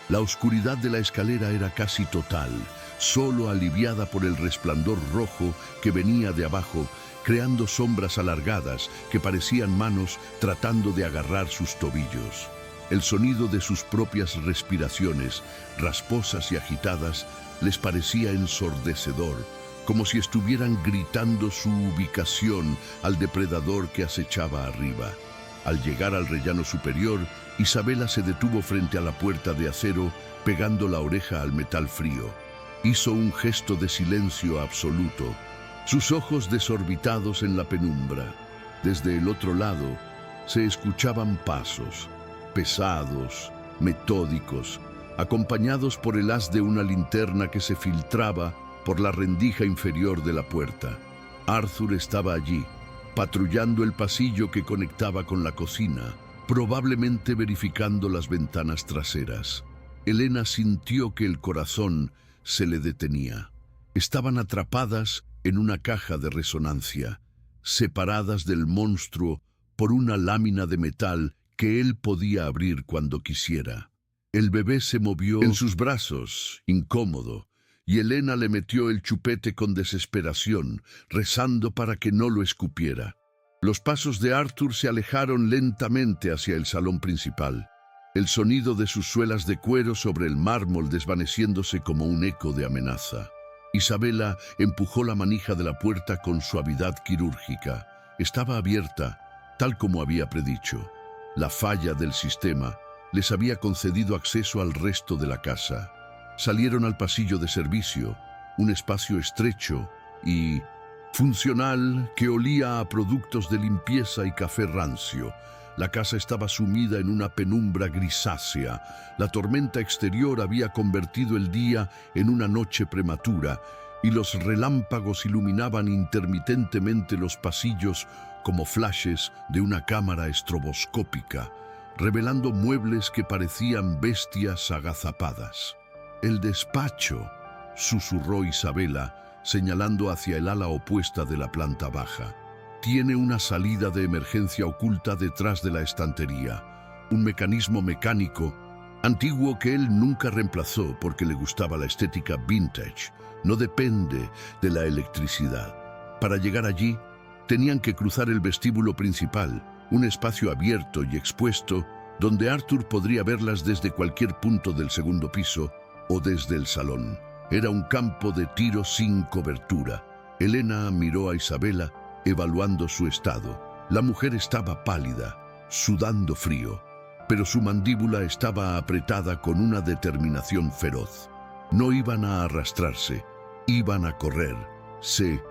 La oscuridad de la escalera era casi total, solo aliviada por el resplandor rojo que venía de abajo, creando sombras alargadas que parecían manos tratando de agarrar sus tobillos. El sonido de sus propias respiraciones, rasposas y agitadas, les parecía ensordecedor, como si estuvieran gritando su ubicación al depredador que acechaba arriba. Al llegar al rellano superior, Isabela se detuvo frente a la puerta de acero, pegando la oreja al metal frío. Hizo un gesto de silencio absoluto, sus ojos desorbitados en la penumbra. Desde el otro lado se escuchaban pasos, pesados, metódicos, acompañados por el haz de una linterna que se filtraba por la rendija inferior de la puerta. Arthur estaba allí, patrullando el pasillo que conectaba con la cocina, probablemente verificando las ventanas traseras. Elena sintió que el corazón se le detenía. Estaban atrapadas en una caja de resonancia, separadas del monstruo por una lámina de metal que él podía abrir cuando quisiera. El bebé se movió en sus brazos, incómodo, y Elena le metió el chupete con desesperación, rezando para que no lo escupiera. Los pasos de Arthur se alejaron lentamente hacia el salón principal. el sonido de sus suelas de cuero sobre el mármol desvaneciéndose como un eco de amenaza. Isabela empujó la manija de la puerta con suavidad quirúrgica. Estaba abierta, tal como había predicho. La falla del sistema les había concedido acceso al resto de la casa. Salieron al pasillo de servicio, un espacio estrecho y funcional que olía a productos de limpieza y café rancio. La casa estaba sumida en una penumbra grisácea. La tormenta exterior había convertido el día en una noche prematura y los relámpagos iluminaban intermitentemente los pasillos como flashes de una cámara estroboscópica, revelando muebles que parecían bestias agazapadas. «El despacho», susurró Isabela, señalando hacia el ala opuesta de la planta baja. «Tiene una salida de emergencia oculta detrás de la estantería, un mecanismo mecánico antiguo que él nunca reemplazó porque le gustaba la estética vintage. No depende de la electricidad. Para llegar allí, tenían que cruzar el vestíbulo principal, un espacio abierto y expuesto donde Arthur podría verlas desde cualquier punto del segundo piso o desde el salón. Era un campo de tiro sin cobertura. Elena miró a Isabela, evaluando su estado. La mujer estaba pálida, sudando frío, pero su mandíbula estaba apretada con una determinación feroz. No iban a arrastrarse, iban a correr. Se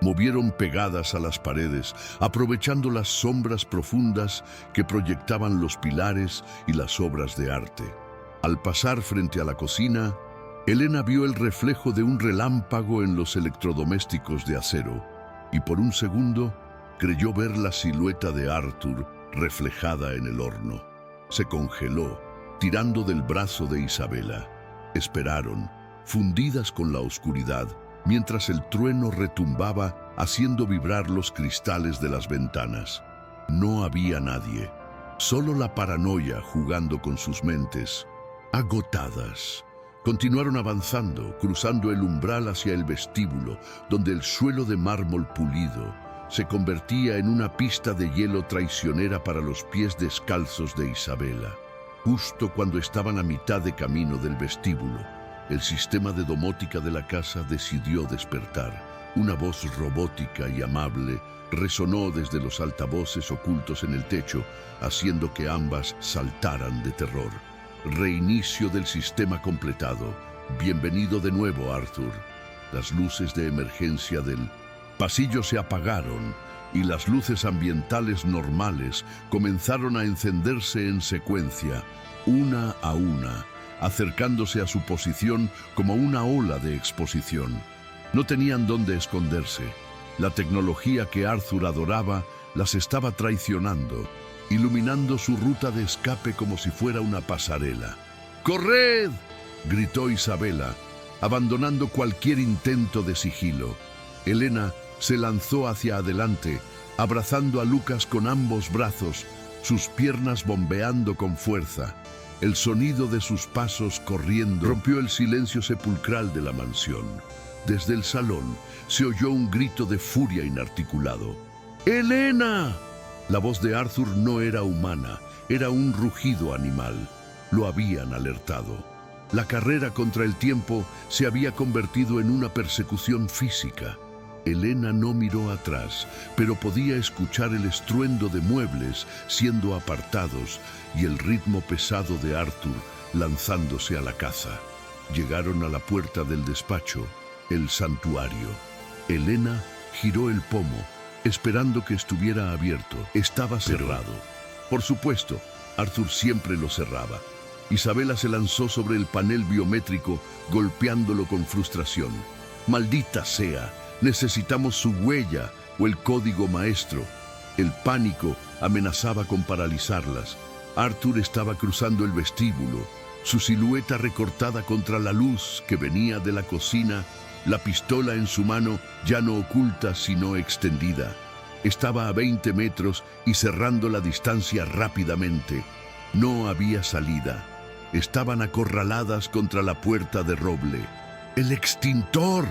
movieron pegadas a las paredes, aprovechando las sombras profundas que proyectaban los pilares y las obras de arte. Al pasar frente a la cocina, Elena vio el reflejo de un relámpago en los electrodomésticos de acero y por un segundo creyó ver la silueta de Arthur reflejada en el horno. Se congeló, tirando del brazo de Isabela. Esperaron, fundidas con la oscuridad, mientras el trueno retumbaba haciendo vibrar los cristales de las ventanas. No había nadie, solo la paranoia jugando con sus mentes. Agotadas, continuaron avanzando, cruzando el umbral hacia el vestíbulo, donde el suelo de mármol pulido se convertía en una pista de hielo traicionera para los pies descalzos de Isabela. Justo cuando estaban a mitad de camino del vestíbulo, el sistema de domótica de la casa decidió despertar. Una voz robótica y amable resonó desde los altavoces ocultos en el techo, haciendo que ambas saltaran de terror. Reinicio del sistema completado. Bienvenido de nuevo, Arthur. Las luces de emergencia del pasillo se apagaron y las luces ambientales normales comenzaron a encenderse en secuencia, una a una, acercándose a su posición como una ola de exposición. No tenían dónde esconderse. La tecnología que Arthur adoraba las estaba traicionando, iluminando su ruta de escape como si fuera una pasarela. ¡Corred!, gritó Isabela, abandonando cualquier intento de sigilo. Elena se lanzó hacia adelante, abrazando a Lucas con ambos brazos, sus piernas bombeando con fuerza. El sonido de sus pasos corriendo rompió el silencio sepulcral de la mansión. Desde el salón se oyó un grito de furia inarticulado. ¡Elena! La voz de Arthur no era humana, era un rugido animal. Lo habían alertado. La carrera contra el tiempo se había convertido en una persecución física. Elena no miró atrás, pero podía escuchar el estruendo de muebles siendo apartados y el ritmo pesado de Arthur lanzándose a la caza. Llegaron a la puerta del despacho, el santuario. Elena giró el pomo, esperando que estuviera abierto. Estaba cerrado. Por supuesto, Arthur siempre lo cerraba. Isabela se lanzó sobre el panel biométrico, golpeándolo con frustración. ¡Maldita sea! Necesitamos su huella o el código maestro. El pánico amenazaba con paralizarlas. Arthur estaba cruzando el vestíbulo, su silueta recortada contra la luz que venía de la cocina, la pistola en su mano ya no oculta sino extendida. Estaba a 20 metros y cerrando la distancia rápidamente. No había salida. Estaban acorraladas contra la puerta de roble. ¡El extintor!,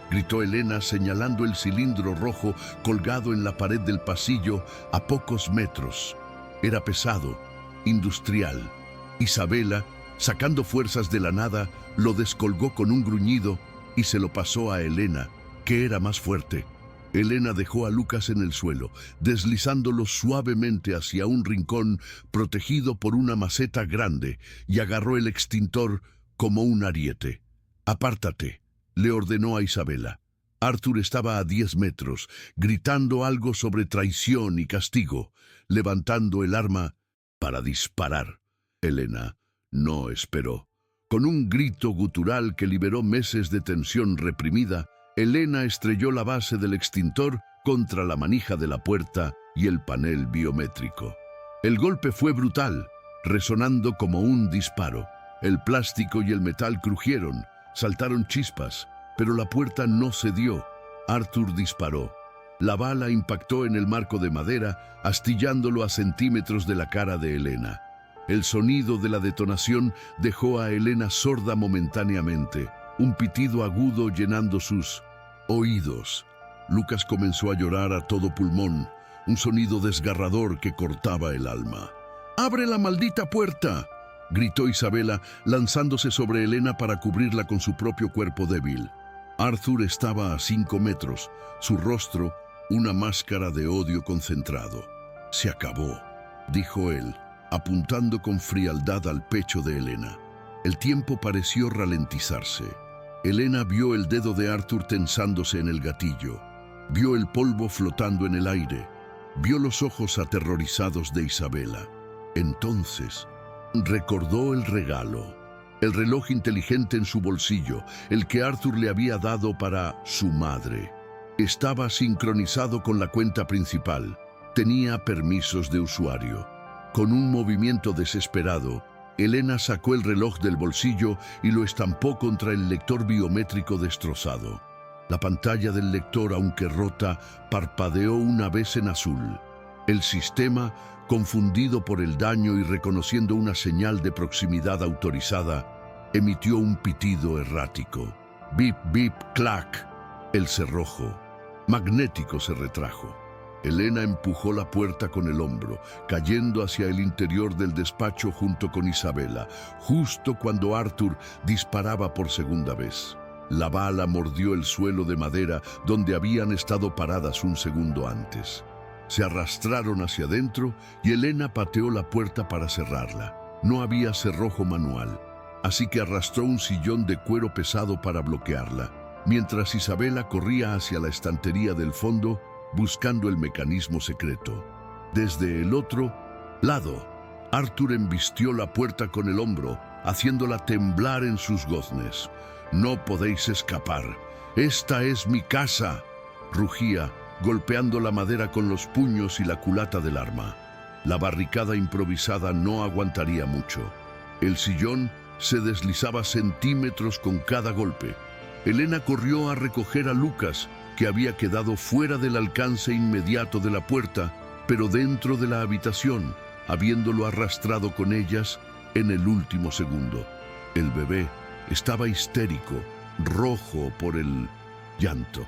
gritó Elena señalando el cilindro rojo colgado en la pared del pasillo a pocos metros. Era pesado, industrial. Isabela, sacando fuerzas de la nada, lo descolgó con un gruñido y se lo pasó a Elena, que era más fuerte. Elena dejó a Lucas en el suelo, deslizándolo suavemente hacia un rincón protegido por una maceta grande, y agarró el extintor como un ariete. «Apártate», le ordenó a Isabela. Arthur estaba a 10 metros, gritando algo sobre traición y castigo, levantando el arma para disparar. Elena no esperó. Con un grito gutural que liberó meses de tensión reprimida, Elena estrelló la base del extintor contra la manija de la puerta y el panel biométrico. El golpe fue brutal, resonando como un disparo. El plástico y el metal crujieron, saltaron chispas, pero la puerta no cedió. Arthur disparó. La bala impactó en el marco de madera, astillándolo a centímetros de la cara de Elena. El sonido de la detonación dejó a Elena sorda momentáneamente, un pitido agudo llenando sus oídos. Lucas comenzó a llorar a todo pulmón, un sonido desgarrador que cortaba el alma. «¡Abre la maldita puerta!», gritó Isabela, lanzándose sobre Elena para cubrirla con su propio cuerpo débil. Arthur estaba a 5 metros, su rostro una máscara de odio concentrado. «Se acabó», dijo él, apuntando con frialdad al pecho de Elena. El tiempo pareció ralentizarse. Elena vio el dedo de Arthur tensándose en el gatillo, vio el polvo flotando en el aire, vio los ojos aterrorizados de Isabela. Entonces recordó el regalo, el reloj inteligente en su bolsillo, el que Arthur le había dado para su madre. Estaba sincronizado con la cuenta principal, tenía permisos de usuario. Con un movimiento desesperado, Elena sacó el reloj del bolsillo y lo estampó contra el lector biométrico destrozado. La pantalla del lector, aunque rota, parpadeó una vez en azul. El sistema, confundido por el daño y reconociendo una señal de proximidad autorizada, emitió un pitido errático. «Bip, bip, clac». El cerrojo magnético se retrajo. Elena empujó la puerta con el hombro, cayendo hacia el interior del despacho junto con Isabela, justo cuando Arthur disparaba por segunda vez. La bala mordió el suelo de madera donde habían estado paradas un segundo antes. Se arrastraron hacia adentro y Elena pateó la puerta para cerrarla. No había cerrojo manual, así que arrastró un sillón de cuero pesado para bloquearla, mientras Isabela corría hacia la estantería del fondo buscando el mecanismo secreto. Desde el otro lado, Arthur embistió la puerta con el hombro, haciéndola temblar en sus goznes. «No podéis escapar. Esta es mi casa», rugía, golpeando la madera con los puños y la culata del arma. La barricada improvisada no aguantaría mucho. El sillón se deslizaba centímetros con cada golpe. Elena corrió a recoger a Lucas, que había quedado fuera del alcance inmediato de la puerta, pero dentro de la habitación, habiéndolo arrastrado con ellas en el último segundo. El bebé estaba histérico, rojo por el llanto.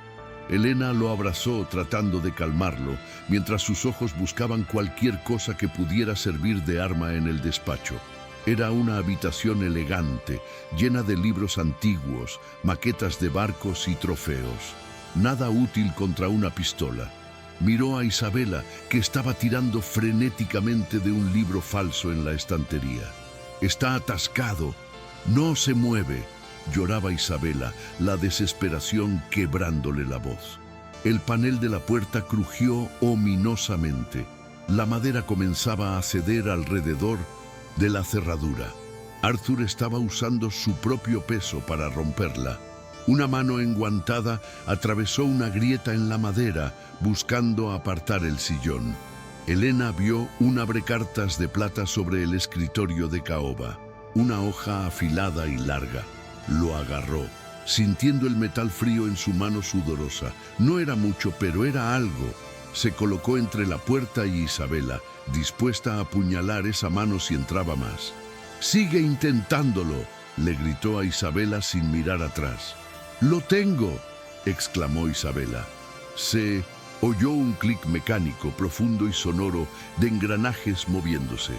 Elena lo abrazó tratando de calmarlo, mientras sus ojos buscaban cualquier cosa que pudiera servir de arma en el despacho. Era una habitación elegante, llena de libros antiguos, maquetas de barcos y trofeos. Nada útil contra una pistola. Miró a Isabela, que estaba tirando frenéticamente de un libro falso en la estantería. «Está atascado. No se mueve», lloraba Isabela, la desesperación quebrándole la voz. El panel de la puerta crujió ominosamente. La madera comenzaba a ceder alrededor de la cerradura. Arthur estaba usando su propio peso para romperla. Una mano enguantada atravesó una grieta en la madera, buscando apartar el sillón. Elena vio un abrecartas de plata sobre el escritorio de caoba, una hoja afilada y larga. Lo agarró, sintiendo el metal frío en su mano sudorosa. No era mucho, pero era algo. Se colocó entre la puerta y Isabela, dispuesta a apuñalar esa mano si entraba más. «Sigue intentándolo», le gritó a Isabela sin mirar atrás. «¡Lo tengo!», exclamó Isabela. Se oyó un clic mecánico, profundo y sonoro, de engranajes moviéndose.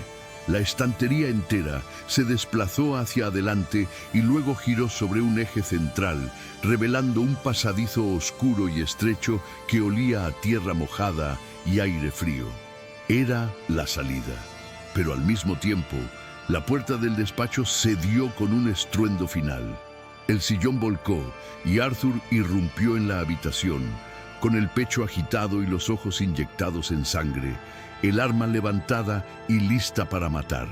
La estantería entera se desplazó hacia adelante y luego giró sobre un eje central, revelando un pasadizo oscuro y estrecho que olía a tierra mojada y aire frío. Era la salida, pero al mismo tiempo, la puerta del despacho cedió con un estruendo final. El sillón volcó y Arthur irrumpió en la habitación, con el pecho agitado y los ojos inyectados en sangre, el arma levantada y lista para matar.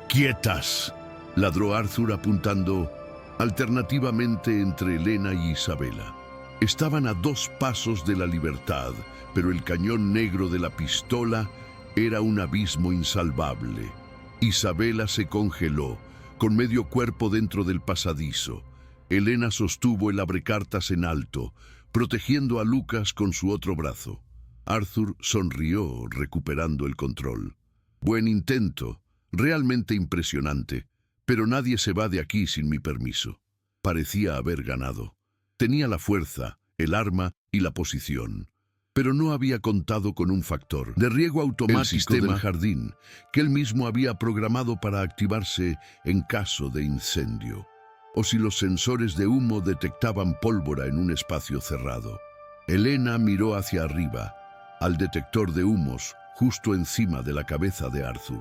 ¡Quietas!, ladró Arthur apuntando alternativamente entre Elena y Isabela. Estaban a 2 pasos de la libertad, pero el cañón negro de la pistola era un abismo insalvable. Isabela se congeló, con medio cuerpo dentro del pasadizo. Elena sostuvo el abrecartas en alto, protegiendo a Lucas con su otro brazo. Arthur sonrió, recuperando el control. Buen intento, realmente impresionante, pero nadie se va de aquí sin mi permiso. Parecía haber ganado. Tenía la fuerza, el arma y la posición, pero no había contado con un factor de riego automático del jardín, que él mismo había programado para activarse en caso de incendio, o si los sensores de humo detectaban pólvora en un espacio cerrado. Elena miró hacia arriba, al detector de humos, justo encima de la cabeza de Arthur.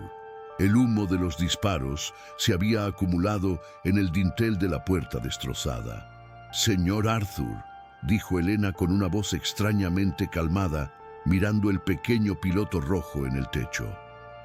El humo de los disparos se había acumulado en el dintel de la puerta destrozada. «Señor Arthur», dijo Elena con una voz extrañamente calmada, mirando el pequeño piloto rojo en el techo.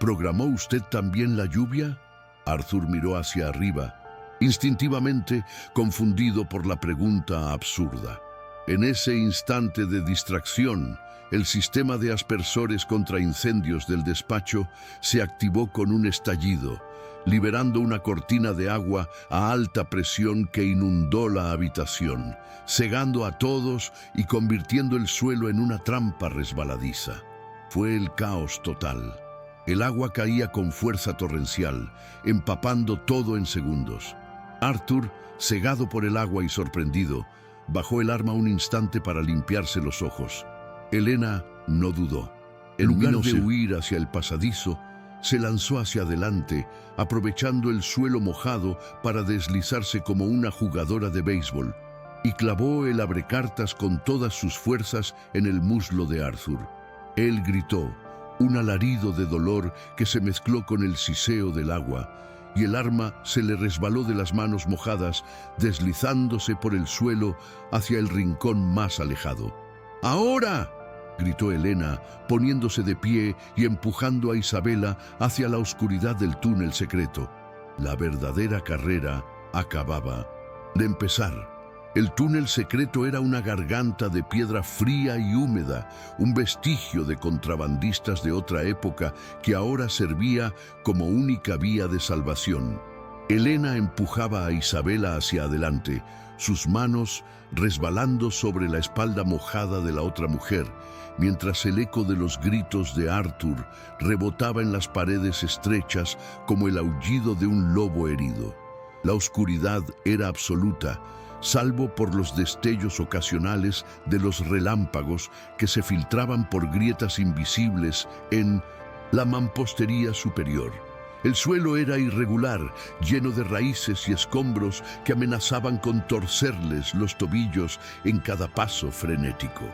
«¿Programó usted también la lluvia?». Arthur miró hacia arriba, instintivamente confundido por la pregunta absurda. En ese instante de distracción, el sistema de aspersores contra incendios del despacho se activó con un estallido, liberando una cortina de agua a alta presión que inundó la habitación, cegando a todos y convirtiendo el suelo en una trampa resbaladiza. Fue el caos total. El agua caía con fuerza torrencial, empapando todo en segundos. Arthur, cegado por el agua y sorprendido, bajó el arma un instante para limpiarse los ojos. Elena no dudó. En lugar de huir hacia el pasadizo, se lanzó hacia adelante, aprovechando el suelo mojado para deslizarse como una jugadora de béisbol, y clavó el abrecartas con todas sus fuerzas en el muslo de Arthur. Él gritó, un alarido de dolor que se mezcló con el siseo del agua, y el arma se le resbaló de las manos mojadas, deslizándose por el suelo hacia el rincón más alejado. «¡Ahora!», gritó Elena, poniéndose de pie y empujando a Isabela hacia la oscuridad del túnel secreto. La verdadera carrera acababa de empezar. El túnel secreto era una garganta de piedra fría y húmeda, un vestigio de contrabandistas de otra época que ahora servía como única vía de salvación. Elena empujaba a Isabela hacia adelante, sus manos resbalando sobre la espalda mojada de la otra mujer, mientras el eco de los gritos de Arthur rebotaba en las paredes estrechas como el aullido de un lobo herido. La oscuridad era absoluta, salvo por los destellos ocasionales de los relámpagos que se filtraban por grietas invisibles en la mampostería superior. El suelo era irregular, lleno de raíces y escombros que amenazaban con torcerles los tobillos en cada paso frenético.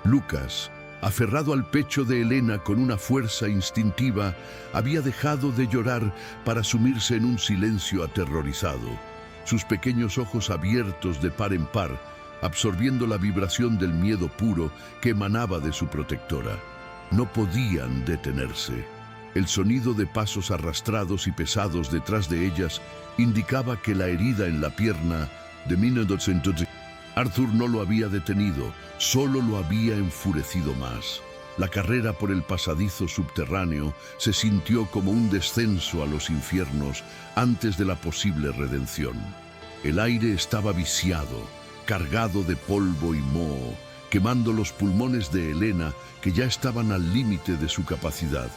Lucas, aferrado al pecho de Elena con una fuerza instintiva, había dejado de llorar para sumirse en un silencio aterrorizado, sus pequeños ojos abiertos de par en par, absorbiendo la vibración del miedo puro que emanaba de su protectora. No podían detenerse. El sonido de pasos arrastrados y pesados detrás de ellas indicaba que la herida en la pierna de 1900... Arthur no lo había detenido, solo lo había enfurecido más. La carrera por el pasadizo subterráneo se sintió como un descenso a los infiernos antes de la posible redención. El aire estaba viciado, cargado de polvo y moho, quemando los pulmones de Elena, que ya estaban al límite de su capacidad.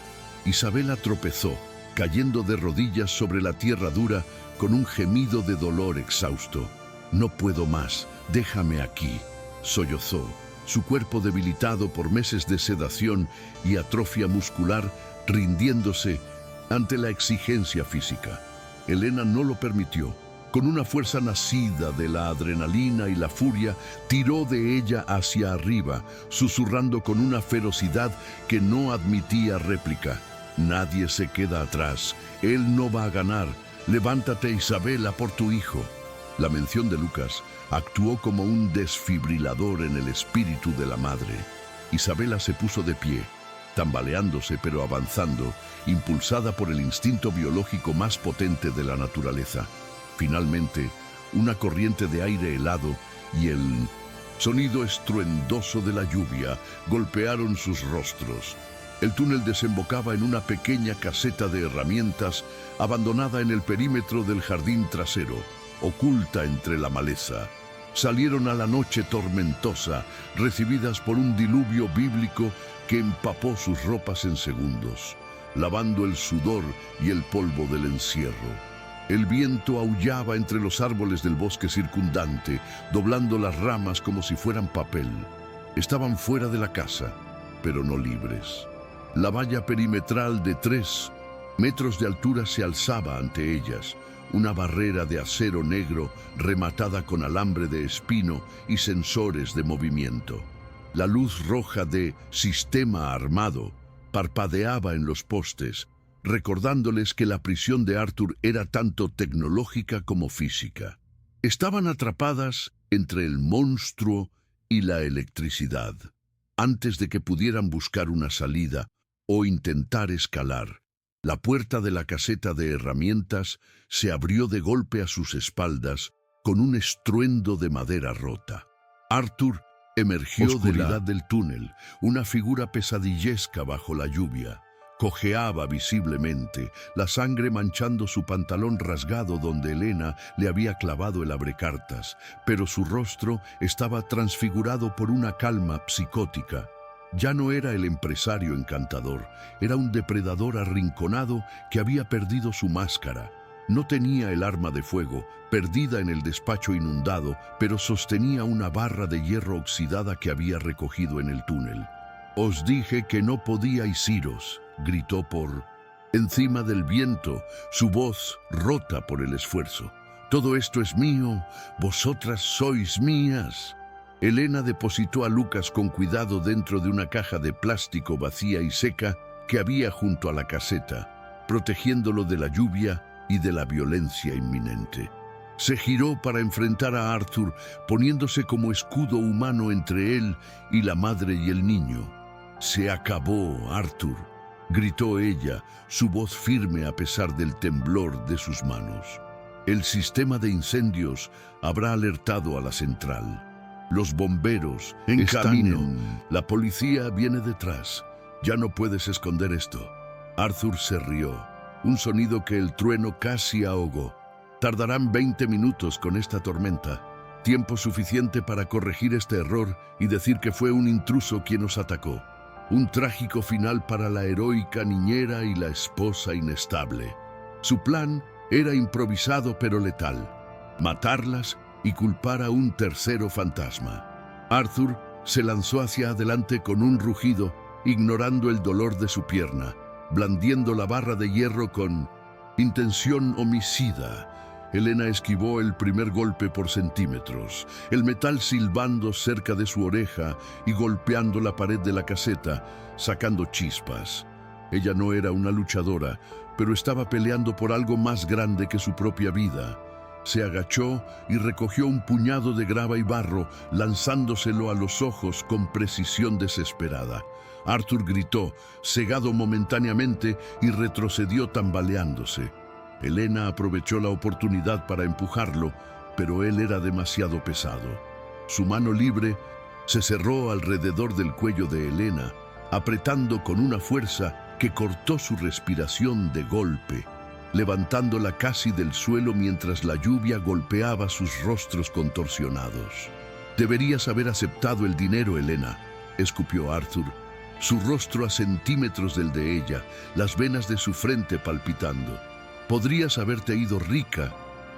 Isabela tropezó, cayendo de rodillas sobre la tierra dura con un gemido de dolor exhausto. «No puedo más, déjame aquí», sollozó, su cuerpo debilitado por meses de sedación y atrofia muscular, rindiéndose ante la exigencia física. Elena no lo permitió. Con una fuerza nacida de la adrenalina y la furia, tiró de ella hacia arriba, susurrando con una ferocidad que no admitía réplica. Nadie se queda atrás. Él no va a ganar. Levántate, Isabela, por tu hijo. La mención de Lucas actuó como un desfibrilador en el espíritu de la madre. Isabela se puso de pie, tambaleándose pero avanzando, impulsada por el instinto biológico más potente de la naturaleza. Finalmente, una corriente de aire helado y el sonido estruendoso de la lluvia golpearon sus rostros. El túnel desembocaba en una pequeña caseta de herramientas abandonada en el perímetro del jardín trasero, oculta entre la maleza. Salieron a la noche tormentosa, recibidas por un diluvio bíblico que empapó sus ropas en segundos, lavando el sudor y el polvo del encierro. El viento aullaba entre los árboles del bosque circundante, doblando las ramas como si fueran papel. Estaban fuera de la casa, pero no libres. La valla perimetral de 3 metros de altura se alzaba ante ellas, una barrera de acero negro rematada con alambre de espino y sensores de movimiento. La luz roja de sistema armado parpadeaba en los postes, recordándoles que la prisión de Arthur era tanto tecnológica como física. Estaban atrapadas entre el monstruo y la electricidad. Antes de que pudieran buscar una salida o intentar escalar, la puerta de la caseta de herramientas se abrió de golpe a sus espaldas con un estruendo de madera rota. Arthur emergió de la oscuridad del túnel, una figura pesadillesca bajo la lluvia. Cojeaba visiblemente, la sangre manchando su pantalón rasgado donde Elena le había clavado el abrecartas, pero su rostro estaba transfigurado por una calma psicótica. Ya no era el empresario encantador, era un depredador arrinconado que había perdido su máscara. No tenía el arma de fuego, perdida en el despacho inundado, pero sostenía una barra de hierro oxidada que había recogido en el túnel. «Os dije que no podíais iros», gritó por encima del viento, su voz rota por el esfuerzo. «Todo esto es mío, vosotras sois mías». Elena depositó a Lucas con cuidado dentro de una caja de plástico vacía y seca que había junto a la caseta, protegiéndolo de la lluvia y de la violencia inminente. Se giró para enfrentar a Arthur, poniéndose como escudo humano entre él y la madre y el niño. «Se acabó, Arthur», gritó ella, su voz firme a pesar del temblor de sus manos. «El sistema de incendios habrá alertado a la central. Los bomberos en camino. La policía viene detrás. Ya no puedes esconder esto». Arthur se rió, un sonido que el trueno casi ahogó. «Tardarán 20 minutos con esta tormenta. Tiempo suficiente para corregir este error y decir que fue un intruso quien os atacó. Un trágico final para la heroica niñera y la esposa inestable». Su plan era improvisado pero letal: matarlas y culpar a un tercero fantasma. Arthur se lanzó hacia adelante con un rugido, ignorando el dolor de su pierna, blandiendo la barra de hierro con intención homicida. Elena esquivó el primer golpe por centímetros, el metal silbando cerca de su oreja y golpeando la pared de la caseta, sacando chispas. Ella no era una luchadora, pero estaba peleando por algo más grande que su propia vida. Se agachó y recogió un puñado de grava y barro, lanzándoselo a los ojos con precisión desesperada. Arthur gritó, cegado momentáneamente, y retrocedió tambaleándose. Elena aprovechó la oportunidad para empujarlo, pero él era demasiado pesado. Su mano libre se cerró alrededor del cuello de Elena, apretando con una fuerza que cortó su respiración de golpe, levantándola casi del suelo mientras la lluvia golpeaba sus rostros contorsionados. «Deberías haber aceptado el dinero, Elena», escupió Arthur, su rostro a centímetros del de ella, las venas de su frente palpitando. «Podrías haberte ido rica,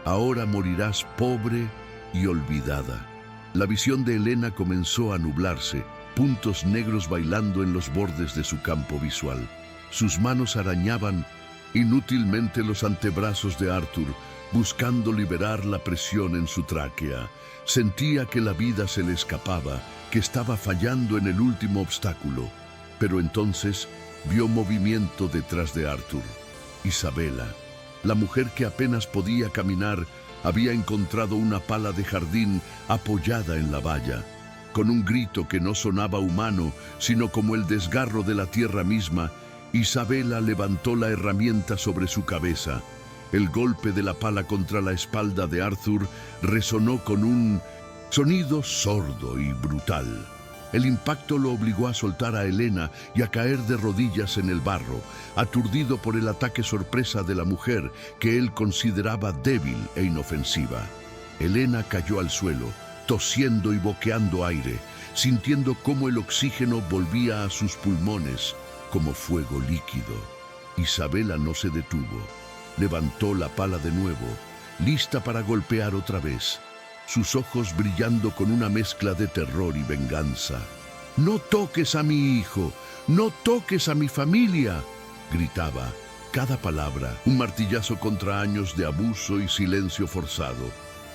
ahora morirás pobre y olvidada». La visión de Elena comenzó a nublarse, puntos negros bailando en los bordes de su campo visual. Sus manos arañaban inútilmente los antebrazos de Arthur, buscando liberar la presión en su tráquea. Sentía que la vida se le escapaba, que estaba fallando en el último obstáculo. Pero entonces vio movimiento detrás de Arthur. Isabela, la mujer que apenas podía caminar, había encontrado una pala de jardín apoyada en la valla. Con un grito que no sonaba humano, sino como el desgarro de la tierra misma, Isabela levantó la herramienta sobre su cabeza. El golpe de la pala contra la espalda de Arthur resonó con un sonido sordo y brutal. El impacto lo obligó a soltar a Helena y a caer de rodillas en el barro, aturdido por el ataque sorpresa de la mujer que él consideraba débil e inofensiva. Helena cayó al suelo, tosiendo y boqueando aire, sintiendo cómo el oxígeno volvía a sus pulmones como fuego líquido. Isabela no se detuvo. Levantó la pala de nuevo, lista para golpear otra vez, sus ojos brillando con una mezcla de terror y venganza. «¡No toques a mi hijo! ¡No toques a mi familia!», gritaba. Cada palabra, un martillazo contra años de abuso y silencio forzado.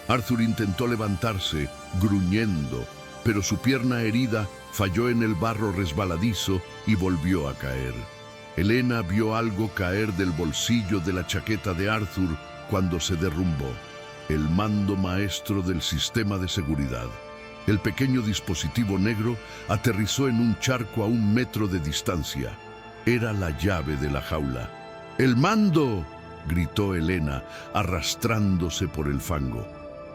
Arthur intentó levantarse, gruñendo, pero su pierna herida falló en el barro resbaladizo y volvió a caer. Helena vio algo caer del bolsillo de la chaqueta de Arthur cuando se derrumbó. El mando maestro del sistema de seguridad. El pequeño dispositivo negro aterrizó en un charco a 1 metro de distancia. Era la llave de la jaula. «¡El mando!», gritó Helena, arrastrándose por el fango.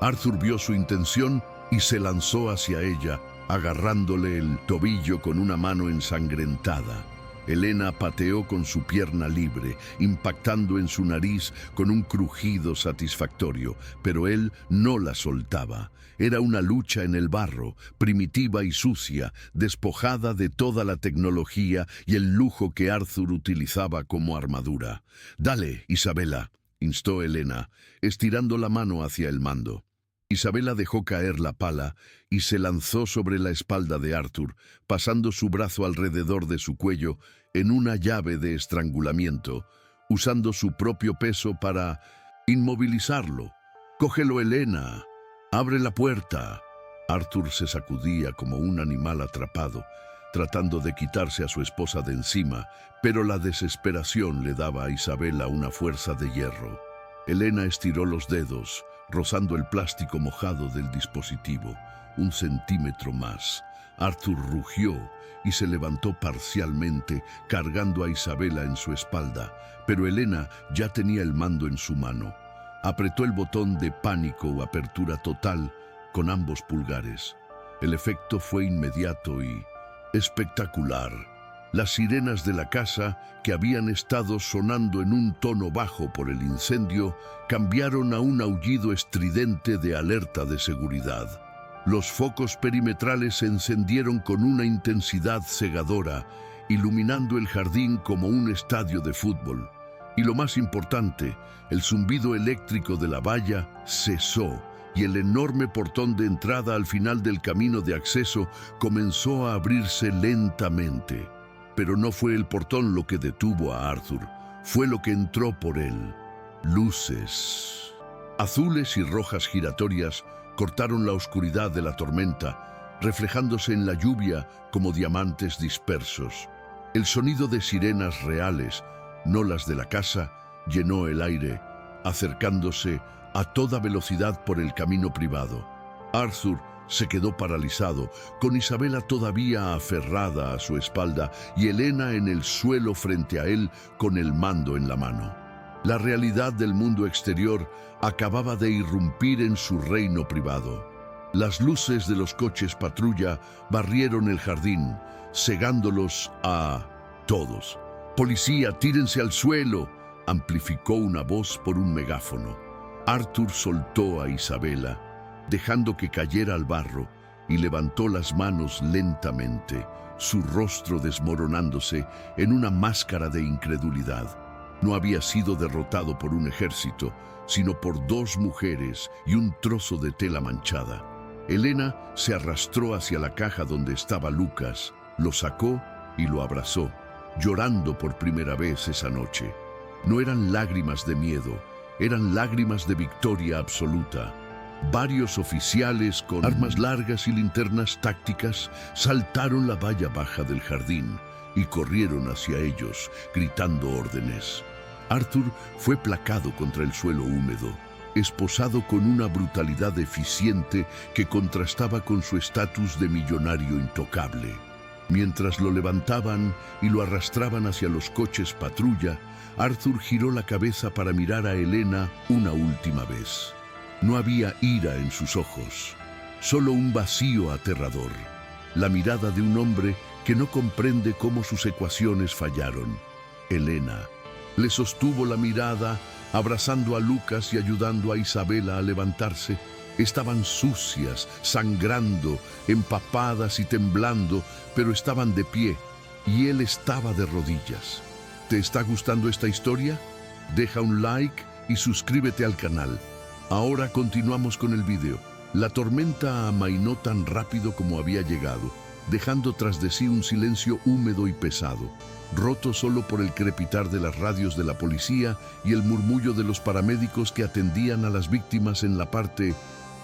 Arthur vio su intención y se lanzó hacia ella, agarrándole el tobillo con una mano ensangrentada. Helena pateó con su pierna libre, impactando en su nariz con un crujido satisfactorio, pero él no la soltaba. Era una lucha en el barro, primitiva y sucia, despojada de toda la tecnología y el lujo que Arthur utilizaba como armadura. «Dale, Isabela», instó Helena, estirando la mano hacia el mando. Isabela dejó caer la pala y se lanzó sobre la espalda de Arthur, pasando su brazo alrededor de su cuello en una llave de estrangulamiento, usando su propio peso para inmovilizarlo. «¡Cógelo, Helena! ¡Abre la puerta!». Arthur se sacudía como un animal atrapado, tratando de quitarse a su esposa de encima, pero la desesperación le daba a Isabela una fuerza de hierro. Helena estiró los dedos, rozando el plástico mojado del dispositivo. 1 centímetro más. Arthur rugió y se levantó parcialmente, cargando a Isabela en su espalda, pero Helena ya tenía el mando en su mano. Apretó el botón de pánico o apertura total con ambos pulgares. El efecto fue inmediato y espectacular. Las sirenas de la casa, que habían estado sonando en un tono bajo por el incendio, cambiaron a un aullido estridente de alerta de seguridad. Los focos perimetrales se encendieron con una intensidad cegadora, iluminando el jardín como un estadio de fútbol. Y lo más importante, el zumbido eléctrico de la valla cesó y el enorme portón de entrada al final del camino de acceso comenzó a abrirse lentamente. Pero no fue el portón lo que detuvo a Arthur, fue lo que entró por él. Luces azules y rojas giratorias cortaron la oscuridad de la tormenta, reflejándose en la lluvia como diamantes dispersos. El sonido de sirenas reales, no las de la casa, llenó el aire, acercándose a toda velocidad por el camino privado. Arthur se quedó paralizado, con Isabela todavía aferrada a su espalda y Helena en el suelo frente a él con el mando en la mano. La realidad del mundo exterior acababa de irrumpir en su reino privado. Las luces de los coches patrulla barrieron el jardín, cegándolos a todos. «¡Policía, tírense al suelo!», amplificó una voz por un megáfono. Arthur soltó a Isabela, dejando que cayera al barro, y levantó las manos lentamente, su rostro desmoronándose en una máscara de incredulidad. No había sido derrotado por un ejército, sino por 2 mujeres y un trozo de tela manchada. Helena se arrastró hacia la caja donde estaba Lucas, lo sacó y lo abrazó, llorando por primera vez esa noche. No eran lágrimas de miedo, eran lágrimas de victoria absoluta. Varios oficiales con armas largas y linternas tácticas saltaron la valla baja del jardín y corrieron hacia ellos, gritando órdenes. Arthur fue placado contra el suelo húmedo, esposado con una brutalidad eficiente que contrastaba con su estatus de millonario intocable. Mientras lo levantaban y lo arrastraban hacia los coches patrulla, Arthur giró la cabeza para mirar a Elena una última vez. No había ira en sus ojos, solo un vacío aterrador, la mirada de un hombre que no comprende cómo sus ecuaciones fallaron. Elena le sostuvo la mirada, abrazando a Lucas y ayudando a Isabela a levantarse. Estaban sucias, sangrando, empapadas y temblando, pero estaban de pie, y él estaba de rodillas. ¿Te está gustando esta historia? Deja un like y suscríbete al canal. Ahora continuamos con el video. La tormenta amainó tan rápido como había llegado, dejando tras de sí un silencio húmedo y pesado, roto solo por el crepitar de las radios de la policía y el murmullo de los paramédicos que atendían a las víctimas en la parte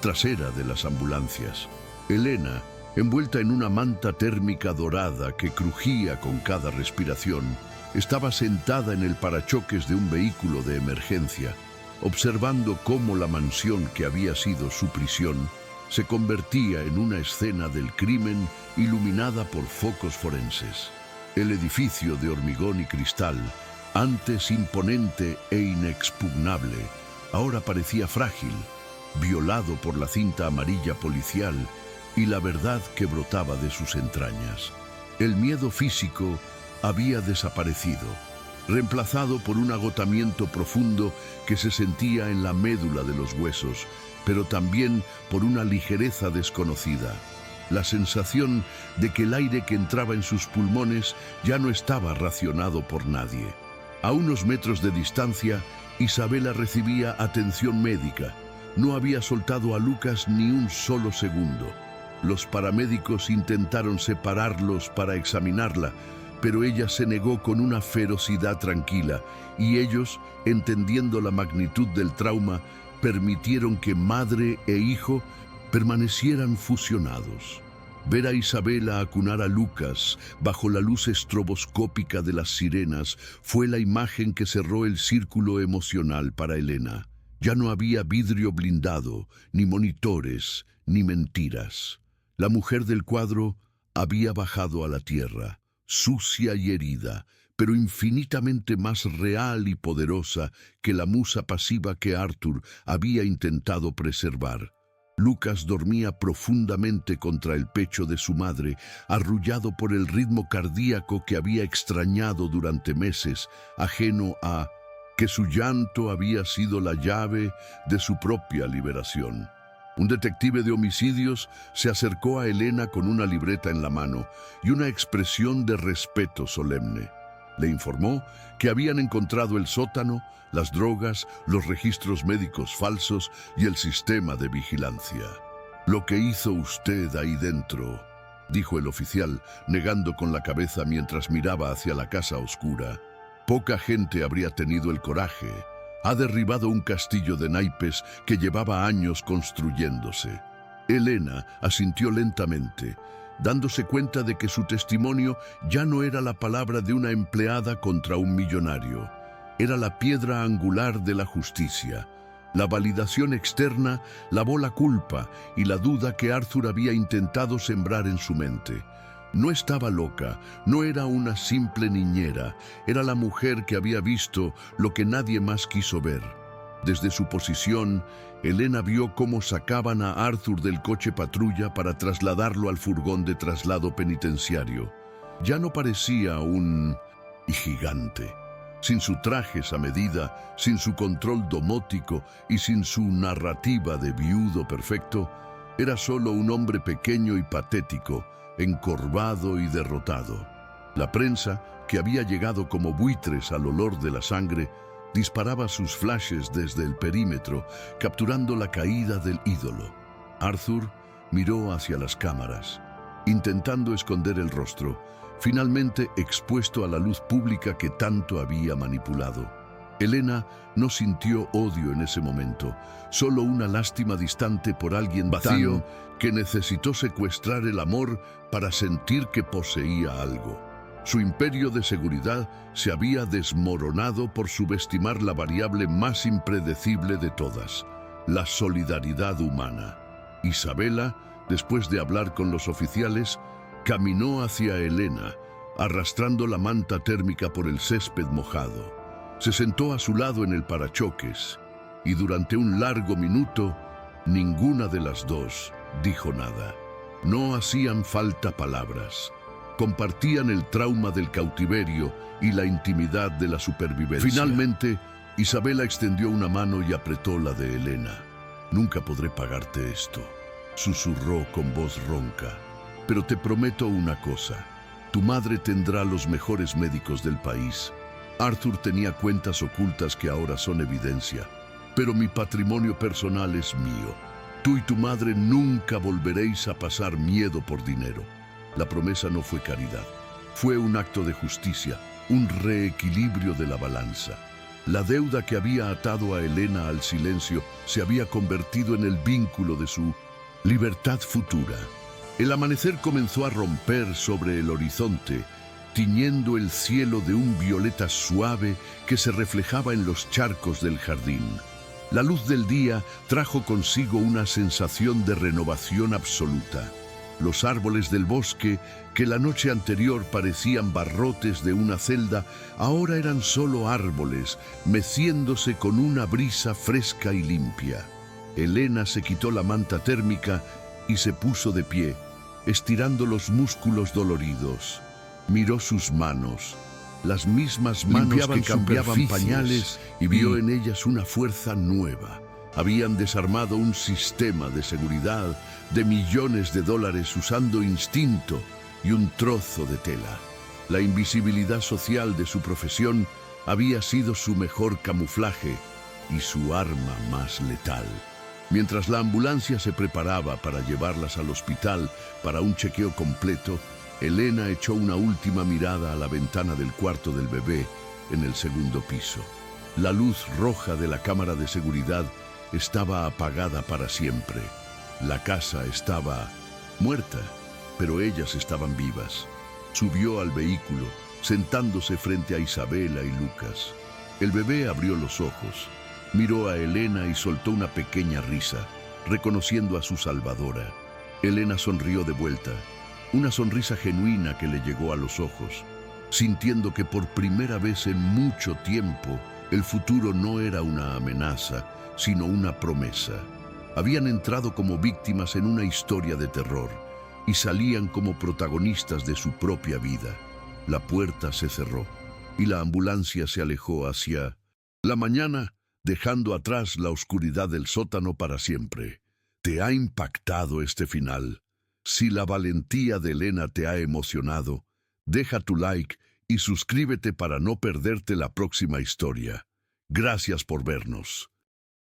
trasera de las ambulancias. Elena, envuelta en una manta térmica dorada que crujía con cada respiración, estaba sentada en el parachoques de un vehículo de emergencia, observando cómo la mansión que había sido su prisión se convertía en una escena del crimen iluminada por focos forenses. El edificio de hormigón y cristal, antes imponente e inexpugnable, ahora parecía frágil, violado por la cinta amarilla policial y la verdad que brotaba de sus entrañas. El miedo físico había desaparecido, reemplazado por un agotamiento profundo que se sentía en la médula de los huesos, pero también por una ligereza desconocida. La sensación de que el aire que entraba en sus pulmones ya no estaba racionado por nadie. A unos metros de distancia, Isabela recibía atención médica. No había soltado a Lucas ni un solo segundo. Los paramédicos intentaron separarlos para examinarla, pero ella se negó con una ferocidad tranquila, y ellos, entendiendo la magnitud del trauma, permitieron que madre e hijo permanecieran fusionados. Ver a Isabela acunar a Lucas bajo la luz estroboscópica de las sirenas fue la imagen que cerró el círculo emocional para Elena. Ya no había vidrio blindado, ni monitores, ni mentiras. La mujer del cuadro había bajado a la tierra, sucia y herida, pero infinitamente más real y poderosa que la musa pasiva que Arthur había intentado preservar. Lucas dormía profundamente contra el pecho de su madre, arrullado por el ritmo cardíaco que había extrañado durante meses, ajeno a que su llanto había sido la llave de su propia liberación. Un detective de homicidios se acercó a Elena con una libreta en la mano y una expresión de respeto solemne. Le informó que habían encontrado el sótano, las drogas, los registros médicos falsos y el sistema de vigilancia. «Lo que hizo usted ahí dentro», dijo el oficial, negando con la cabeza mientras miraba hacia la casa oscura. «Poca gente habría tenido el coraje. Ha derribado un castillo de naipes que llevaba años construyéndose». Elena asintió lentamente, dándose cuenta de que su testimonio ya no era la palabra de una empleada contra un millonario. Era la piedra angular de la justicia. La validación externa lavó la culpa y la duda que Arthur había intentado sembrar en su mente. No estaba loca, no era una simple niñera, era la mujer que había visto lo que nadie más quiso ver. Desde su posición, Elena vio cómo sacaban a Arthur del coche patrulla para trasladarlo al furgón de traslado penitenciario. Ya no parecía un gigante. Sin sus trajes a medida, sin su control domótico y sin su narrativa de viudo perfecto, era solo un hombre pequeño y patético, encorvado y derrotado. La prensa, que había llegado como buitres al olor de la sangre, disparaba sus flashes desde el perímetro, capturando la caída del ídolo. Arthur miró hacia las cámaras, intentando esconder el rostro, finalmente expuesto a la luz pública que tanto había manipulado. Elena no sintió odio en ese momento, solo una lástima distante por alguien vacío que necesitó secuestrar el amor para sentir que poseía algo. Su imperio de seguridad se había desmoronado por subestimar la variable más impredecible de todas, la solidaridad humana. Isabela, después de hablar con los oficiales, caminó hacia Elena, arrastrando la manta térmica por el césped mojado. Se sentó a su lado en el parachoques y durante un largo minuto ninguna de las dos dijo nada. No hacían falta palabras. Compartían el trauma del cautiverio y la intimidad de la supervivencia. Finalmente, Isabela extendió una mano y apretó la de Elena. «Nunca podré pagarte esto», susurró con voz ronca. «Pero te prometo una cosa. Tu madre tendrá los mejores médicos del país. Arthur tenía cuentas ocultas que ahora son evidencia, pero mi patrimonio personal es mío. Tú y tu madre nunca volveréis a pasar miedo por dinero». La promesa no fue caridad, fue un acto de justicia, un reequilibrio de la balanza. La deuda que había atado a Elena al silencio se había convertido en el vínculo de su libertad futura. El amanecer comenzó a romper sobre el horizonte, tiñendo el cielo de un violeta suave que se reflejaba en los charcos del jardín. La luz del día trajo consigo una sensación de renovación absoluta. Los árboles del bosque, que la noche anterior parecían barrotes de una celda, ahora eran solo árboles, meciéndose con una brisa fresca y limpia. Elena se quitó la manta térmica y se puso de pie, estirando los músculos doloridos. Miró sus manos, las mismas manos que cambiaban pañales, y vio en ellas una fuerza nueva. Habían desarmado un sistema de seguridad de millones de dólares usando instinto y un trozo de tela. La invisibilidad social de su profesión había sido su mejor camuflaje y su arma más letal. Mientras la ambulancia se preparaba para llevarlas al hospital para un chequeo completo, Elena echó una última mirada a la ventana del cuarto del bebé en el segundo piso. La luz roja de la cámara de seguridad estaba apagada para siempre. La casa estaba muerta, pero ellas estaban vivas. Subió al vehículo, sentándose frente a Isabela y Lucas. El bebé abrió los ojos, miró a Elena y soltó una pequeña risa, reconociendo a su salvadora. Elena sonrió de vuelta, una sonrisa genuina que le llegó a los ojos, sintiendo que por primera vez en mucho tiempo el futuro no era una amenaza, sino una promesa. Habían entrado como víctimas en una historia de terror y salían como protagonistas de su propia vida. La puerta se cerró y la ambulancia se alejó hacia la mañana, dejando atrás la oscuridad del sótano para siempre. ¿Te ha impactado este final? Si la valentía de Elena te ha emocionado, deja tu like y suscríbete para no perderte la próxima historia. Gracias por vernos.